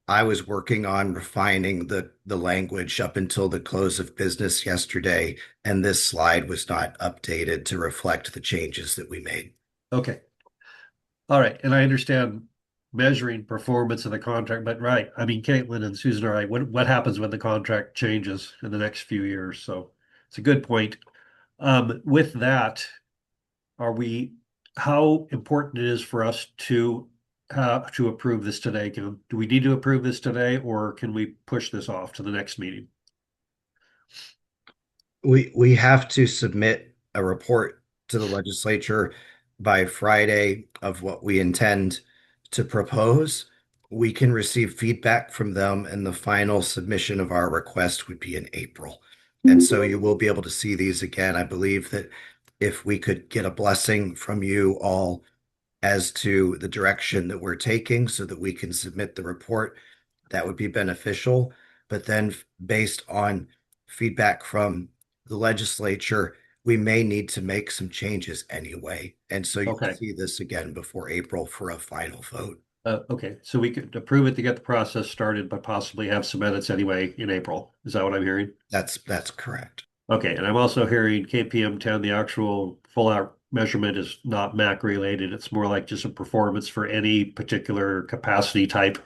I was working on refining the language up until the close of business yesterday, and this slide was not updated to reflect the changes that we made. Okay. All right. And I understand measuring performance of the contract, but right. I mean, Caitlin and Susan are right. What happens when the contract changes in the next few years? So it's a good point. With that, how important it is for us to approve this today? Do we need to approve this today, or can we push this off to the next meeting? We have to submit a report to the legislature by Friday of what we intend to propose. We can receive feedback from them, and the final submission of our request would be in April. And so you will be able to see these again. I believe that if we could get a blessing from you all as to the direction that we're taking so that we can submit the report, that would be beneficial. But then, based on feedback from the legislature, we may need to make some changes anyway. And so you'll see this again before April for a final vote. Okay, so we could approve it to get the process started, but possibly have some edits anyway in April. Is that what I'm hearing? That's correct. Okay, and I'm also hearing KPM 10, the actual full out measurement is not MAC related. It's more like just a performance for any particular capacity type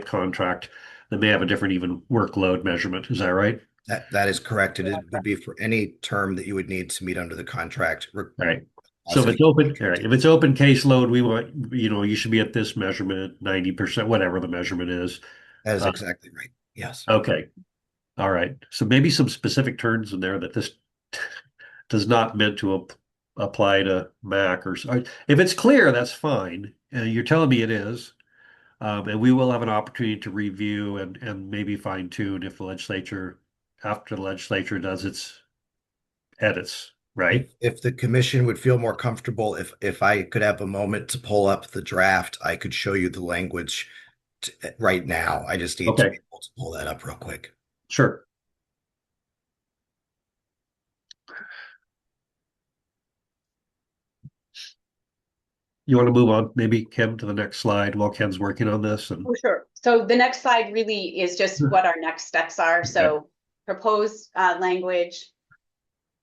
contract that may have a different even workload measurement. Is that right? That is correct. It would be for any term that you would need to meet under the contract. Right. So if it's open, all right, if it's open caseload, we want, you should be at this measurement, 90%, whatever the measurement is. That is exactly right. Yes. Okay. All right. So maybe some specific terms in there that this does not meant to apply to MAC or if it's clear, that's fine. You're telling me it is. And we will have an opportunity to review and maybe fine tune if after the legislature does its edits, right? If the commission would feel more comfortable, if I could have a moment to pull up the draft, I could show you the language right now. I just need to be able to pull that up real quick. Sure. You want to move on, maybe, Kim, to the next slide while Ken's working on this? Oh, sure. So the next slide really is just what our next steps are. So proposed language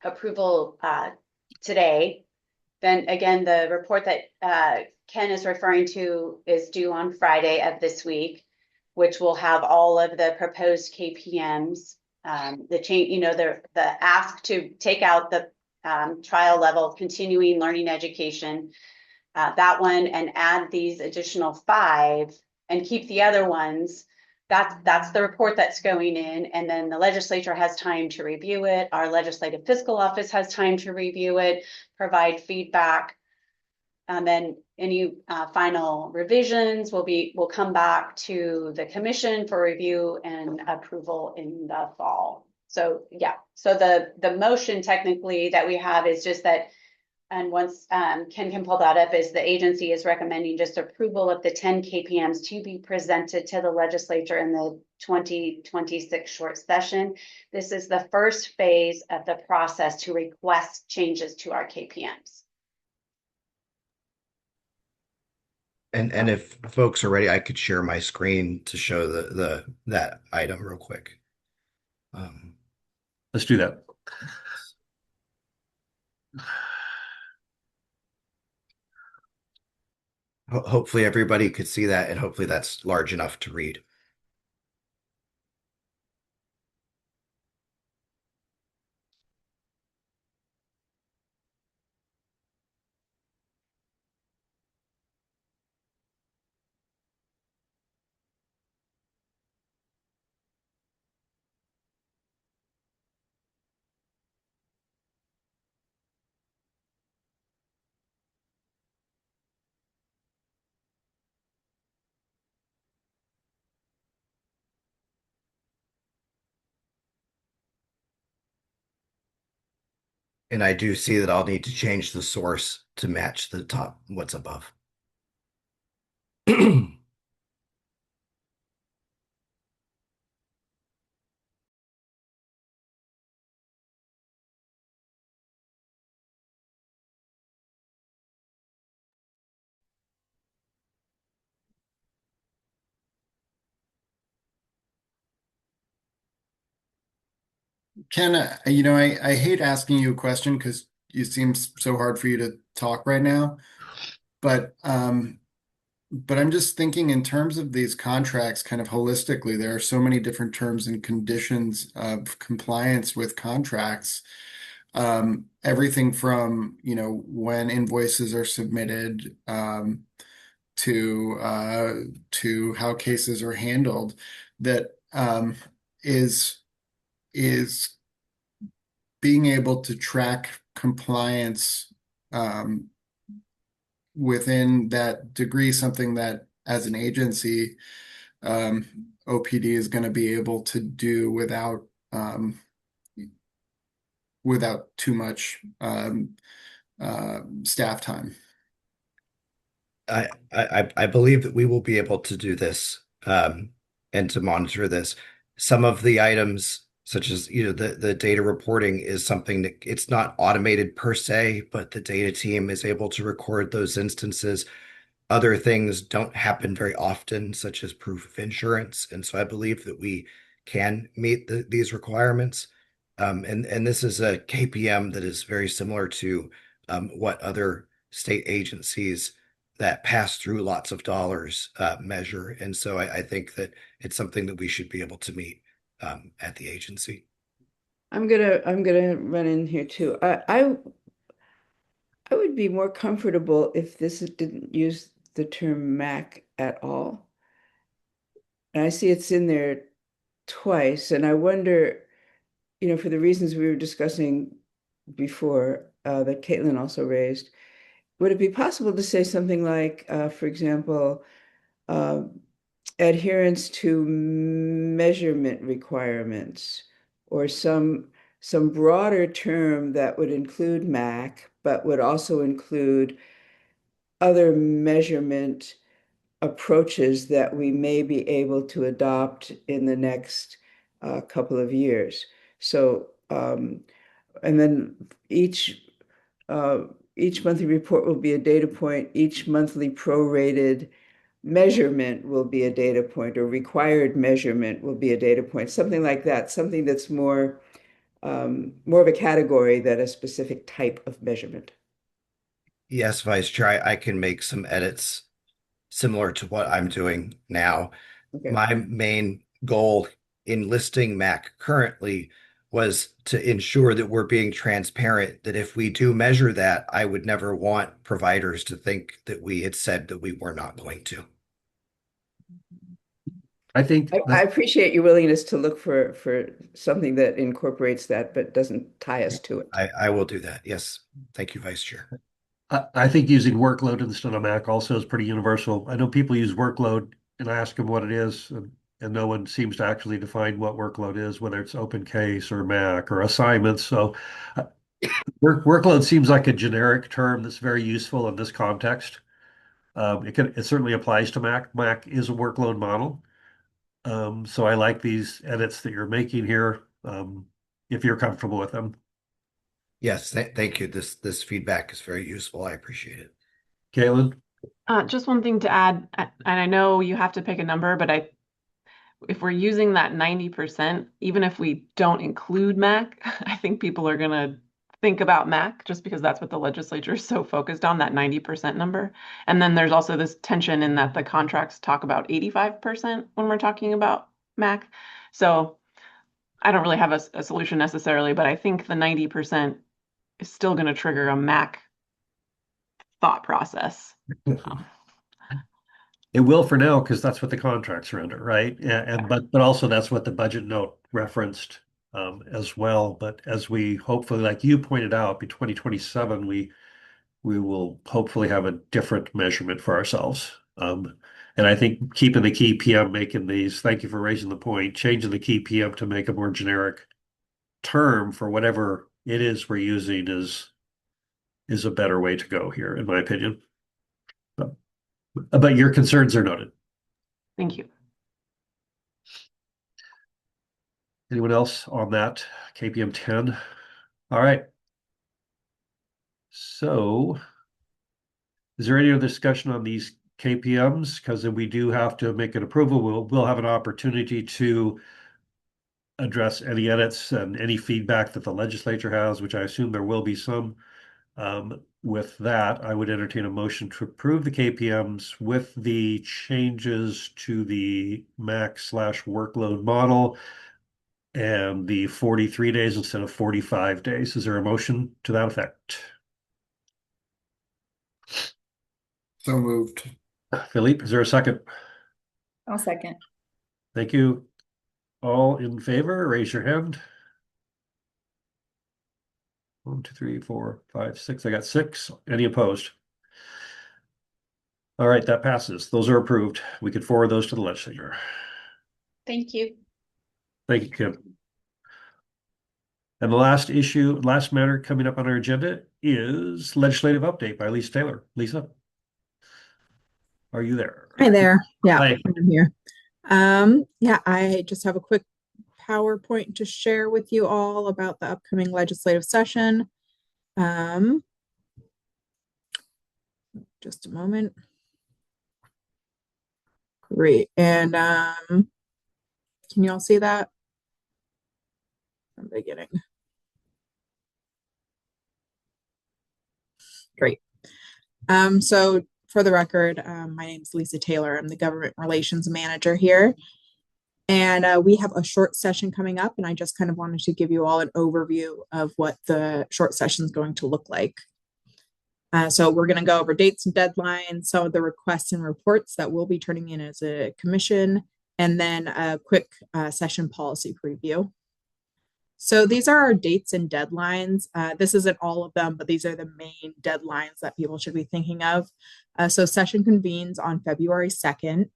approval today. Then again, the report that Ken is referring to is due on Friday of this week, which will have all of the proposed KPMs, the change, the ask to take out the trial level continuing learning education, that one, and add these additional 5 and keep the other ones. That's the report that's going in, and then the legislature has time to review it. Our legislative fiscal office has time to review it, provide feedback, and then any final revisions will come back to the commission for review and approval in the fall. So yeah, so the motion technically that we have is just that. And once Ken can pull that up, is the agency is recommending just approval of the 10 KPMs to be presented to the legislature in the 2026 short session. This is the first phase of the process to request changes to our KPMs. And if folks are ready, I could share my screen to show that item real quick. Let's do that. Hopefully everybody could see that, and hopefully that's large enough to read. And I do see that I'll need to change the source to match the top, what's above. Ken, I hate asking you a question because it seems so hard for you to talk right now. But I'm just thinking in terms of these contracts, kind of holistically, there are so many different terms and conditions of compliance with contracts. Everything from, when invoices are submitted, to how cases are handled, that is is being able to track compliance within that degree, something that as an agency, OPD is going to be able to do without too much staff time. I believe that we will be able to do this and to monitor this. Some of the items, such as the data reporting, is something that it's not automated per se, but the data team is able to record those instances. Other things don't happen very often, such as proof of insurance, and so I believe that we can meet these requirements. And this is a KPM that is very similar to what other state agencies that pass through lots of dollars measure. And so I think that it's something that we should be able to meet at the agency. I'm gonna run in here too. I would be more comfortable if this didn't use the term MAC at all. And I see it's in there twice, and I wonder, for the reasons we were discussing before, that Caitlin also raised, would it be possible to say something like, for example, uh, adherence to measurement requirements, or some broader term that would include MAC, but would also include other measurement approaches that we may be able to adopt in the next couple of years. So, and then each monthly report will be a data point. Each monthly prorated measurement will be a data point, or required measurement will be a data point, something like that, something that's more of a category than a specific type of measurement. Yes, Vice Chair, I can make some edits similar to what I'm doing now. Okay. My main goal in listing MAC currently was to ensure that we're being transparent, that if we do measure that, I would never want providers to think that we had said that we were not going to. I think I appreciate your willingness to look for something that incorporates that, but doesn't tie us to it. I will do that. Yes. Thank you, Vice Chair. I think using workload instead of MAC also is pretty universal. I know people use workload and ask them what it is, and no one seems to actually define what workload is, whether it's open case or MAC or assignments. So workload seems like a generic term that's very useful in this context. It certainly applies to MAC. MAC is a workload model. So I like these edits that you're making here, if you're comfortable with them. Yes, thank you. This feedback is very useful. I appreciate it. Caitlin? Just one thing to add, and I know you have to pick a number, but if we're using that 90%, even if we don't include MAC, I think people are going to think about MAC just because that's what the legislature is so focused on, that 90% number. And then there's also this tension in that the contracts talk about 85% when we're talking about MAC. So I don't really have a solution necessarily, but I think the 90% is still going to trigger a MAC thought process. It will for now because that's what the contracts are under, right? But also that's what the budget note referenced as well. But as we hopefully, like you pointed out, by 2027, we will hopefully have a different measurement for ourselves. And I think keeping the key PM, making these, thank you for raising the point, changing the key PM to make a more generic term for whatever it is we're using is a better way to go here, in my opinion. But your concerns are noted. Thank you. Anyone else on that KPM 10? All right. So is there any other discussion on these KPMs? Because if we do have to make an approval, we'll have an opportunity to address any edits and any feedback that the legislature has, which I assume there will be some. With that, I would entertain a motion to approve the KPMs with the changes to the MAC/workload model and the 43 days instead of 45 days. Is there a motion to that effect? So moved. Philippe, is there a second? I'll second. Thank you. All in favor, raise your hand. 1, 2, 3, 4, 5, 6. I got 6. Any opposed? All right, that passes. Those are approved. We could forward those to the legislature. Thank you. Thank you, Kim. And the last matter coming up on our agenda is legislative update by Lisa Taylor. Lisa, are you there? Hi there. Yeah, Hi. I'm here. Yeah, I just have a quick PowerPoint to share with you all about the upcoming legislative session. Just a moment. Great. And can you all see that from the beginning? Great. So for the record, my name is Lisa Taylor. I'm the Government Relations Manager here. And we have a short session coming up, and I just kind of wanted to give you all an overview of what the short session is going to look like. So we're going to go over dates and deadlines, some of the requests and reports that we'll be turning in as a commission, and then a quick session policy preview. So these are our dates and deadlines. This isn't all of them, but these are the main deadlines that people should be thinking of. So session convenes on February 2nd.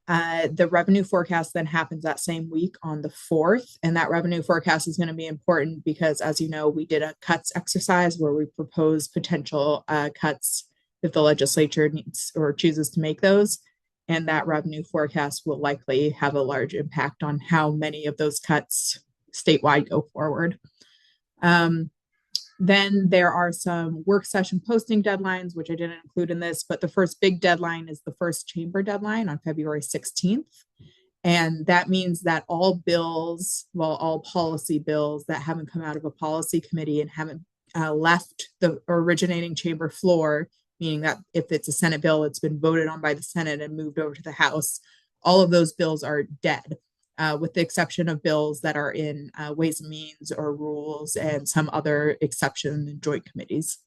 The revenue forecast then happens that same week on the 4th. And that revenue forecast is going to be important because, as you know, we did a cuts exercise where we proposed potential cuts if the legislature needs or chooses to make those. And that revenue forecast will likely have a large impact on how many of those cuts statewide go forward. Then there are some work session posting deadlines, which I didn't include in this, but the first big deadline is the first chamber deadline on February 16th. And that means that all bills, well, all policy bills that haven't come out of a policy committee and haven't left the originating chamber floor, meaning that if it's a Senate bill, it's been voted on by the Senate and moved over to the House, all of those bills are dead. With the exception of bills that are in Ways and Means or Rules and some other exception in joint committees.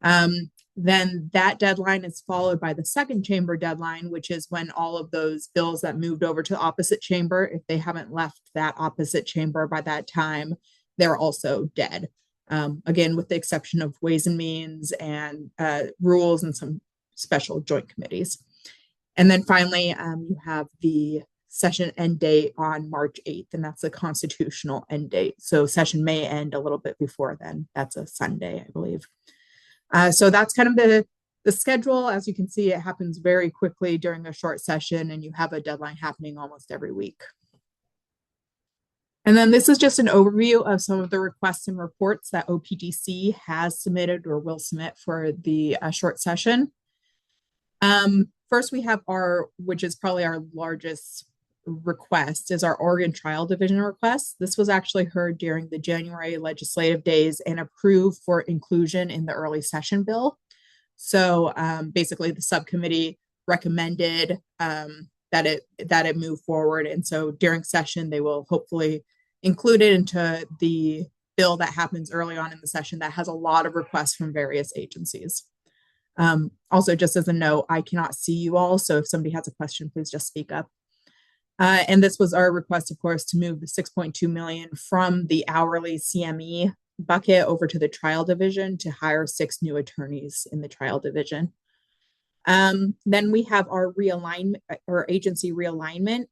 Then that deadline is followed by the second chamber deadline, which is when all of those bills that moved over to the opposite chamber, if they haven't left that opposite chamber by that time, they're also dead. Again, with the exception of Ways and Means and Rules and some special joint committees. And then finally, you have the session end date on March 8th, and that's a constitutional end date. So session may end a little bit before then. That's a Sunday, I believe. So that's kind of the schedule. As you can see, it happens very quickly during a short session, and you have a deadline happening almost every week. And then this is just an overview of some of the requests and reports that OPDC has submitted or will submit for the short session. First, we have which is probably our largest request, is our Oregon Trial Division request. This was actually heard during the January legislative days and approved for inclusion in the early session bill. So basically the subcommittee recommended that it move forward. And so during session, they will hopefully include it into the bill that happens early on in the session that has a lot of requests from various agencies. Also, just as a note, I cannot see you all. So if somebody has a question, please just speak up. And this was our request, of course, to move the $6.2 million from the hourly CME bucket over to the trial division to hire 6 new attorneys in the trial division. Then we have our realignment or agency realignment.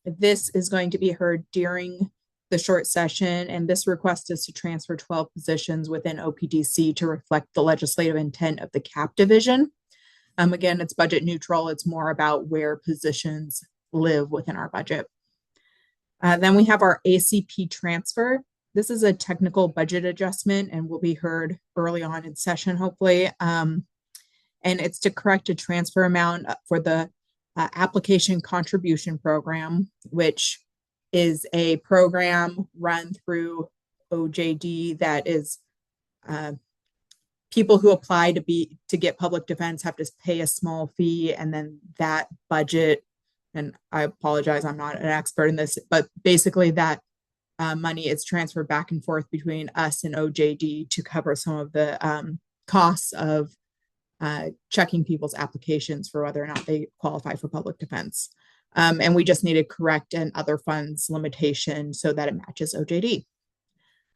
This is going to be heard during the short session, and this request is to transfer 12 positions within OPDC to reflect the legislative intent of the CAP division. Again, it's budget neutral. It's more about where positions live within our budget. Then we have our ACP transfer. This is a technical budget adjustment and will be heard early on in session, hopefully. And it's to correct a transfer amount for the application contribution program, which is a program run through OJD that is people who apply to get public defense have to pay a small fee, and then that budget, and I apologize, I'm not an expert in this, but basically that money is transferred back and forth between us and OJD to cover some of the costs of checking people's applications for whether or not they qualify for public defense. And we just need to correct an other funds limitation so that it matches OJD.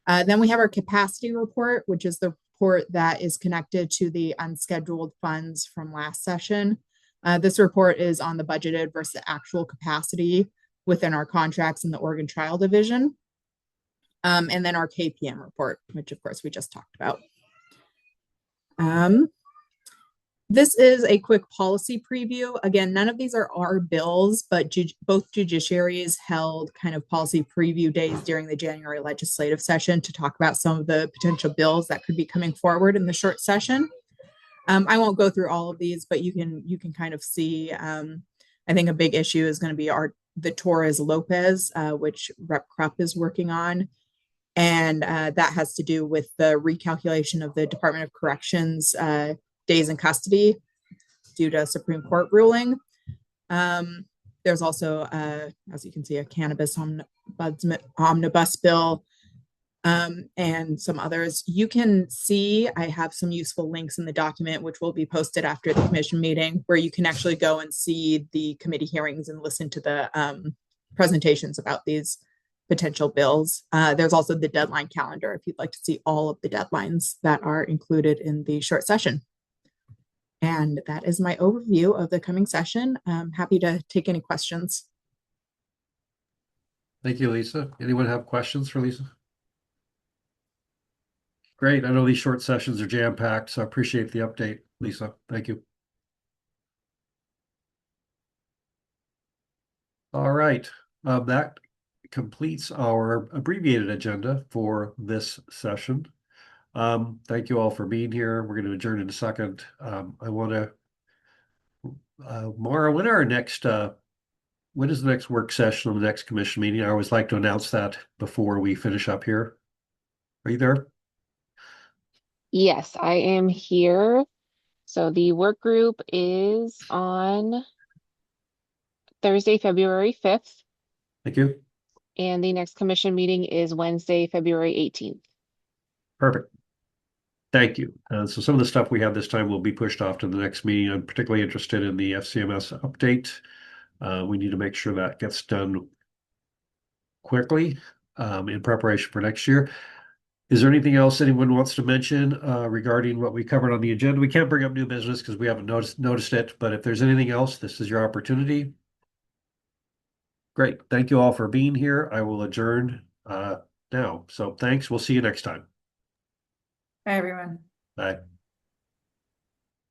Then we have our capacity report, which is the report that is connected to the unscheduled funds from last session. This report is on the budgeted versus actual capacity within our contracts in the Oregon Trial Division. And then our KPM report, which of course we just talked about. This is a quick policy preview. Again, none of these are our bills, but both judiciaries held kind of policy preview days during the January legislative session to talk about some of the potential bills that could be coming forward in the short session. I won't go through all of these, but you can kind of see, I think a big issue is going to be the Torres Lopez, which Rep. Krupp is working on. And that has to do with the recalculation of the Department of Corrections days in custody due to a Supreme Court ruling. There's also, as you can see, a cannabis omnibus bill and some others. You can see I have some useful links in the document, which will be posted after the commission meeting, where you can actually go and see the committee hearings and listen to the presentations about these potential bills. There's also the deadline calendar if you'd like to see all of the deadlines that are included in the short session. And that is my overview of the coming session. I'm happy to take any questions. Thank you, Lisa. Anyone have questions for Lisa? Great. I know these short sessions are jam-packed, so I appreciate the update, Lisa. Thank you. All right. That completes our abbreviated agenda for this session. Thank you all for being here. We're going to adjourn in a second. I want to, Mara, when is the next work session on the next commission meeting? I always like to announce that before we finish up here. Are you there? Yes, I am here. So the work group is on Thursday, February 5th. Thank you. And the next commission meeting is Wednesday, February 18th. Perfect. Thank you. So some of the stuff we have this time will be pushed off to the next meeting. I'm particularly interested in the FCMS update. We need to make sure that gets done quickly in preparation for next year. Is there anything else anyone wants to mention regarding what we covered on the agenda? We can't bring up new business because we haven't noticed it, but if there's anything else, this is your opportunity. Great. Thank you all for being here. I will adjourn now. So thanks. We'll see you next time. Bye, everyone. Bye.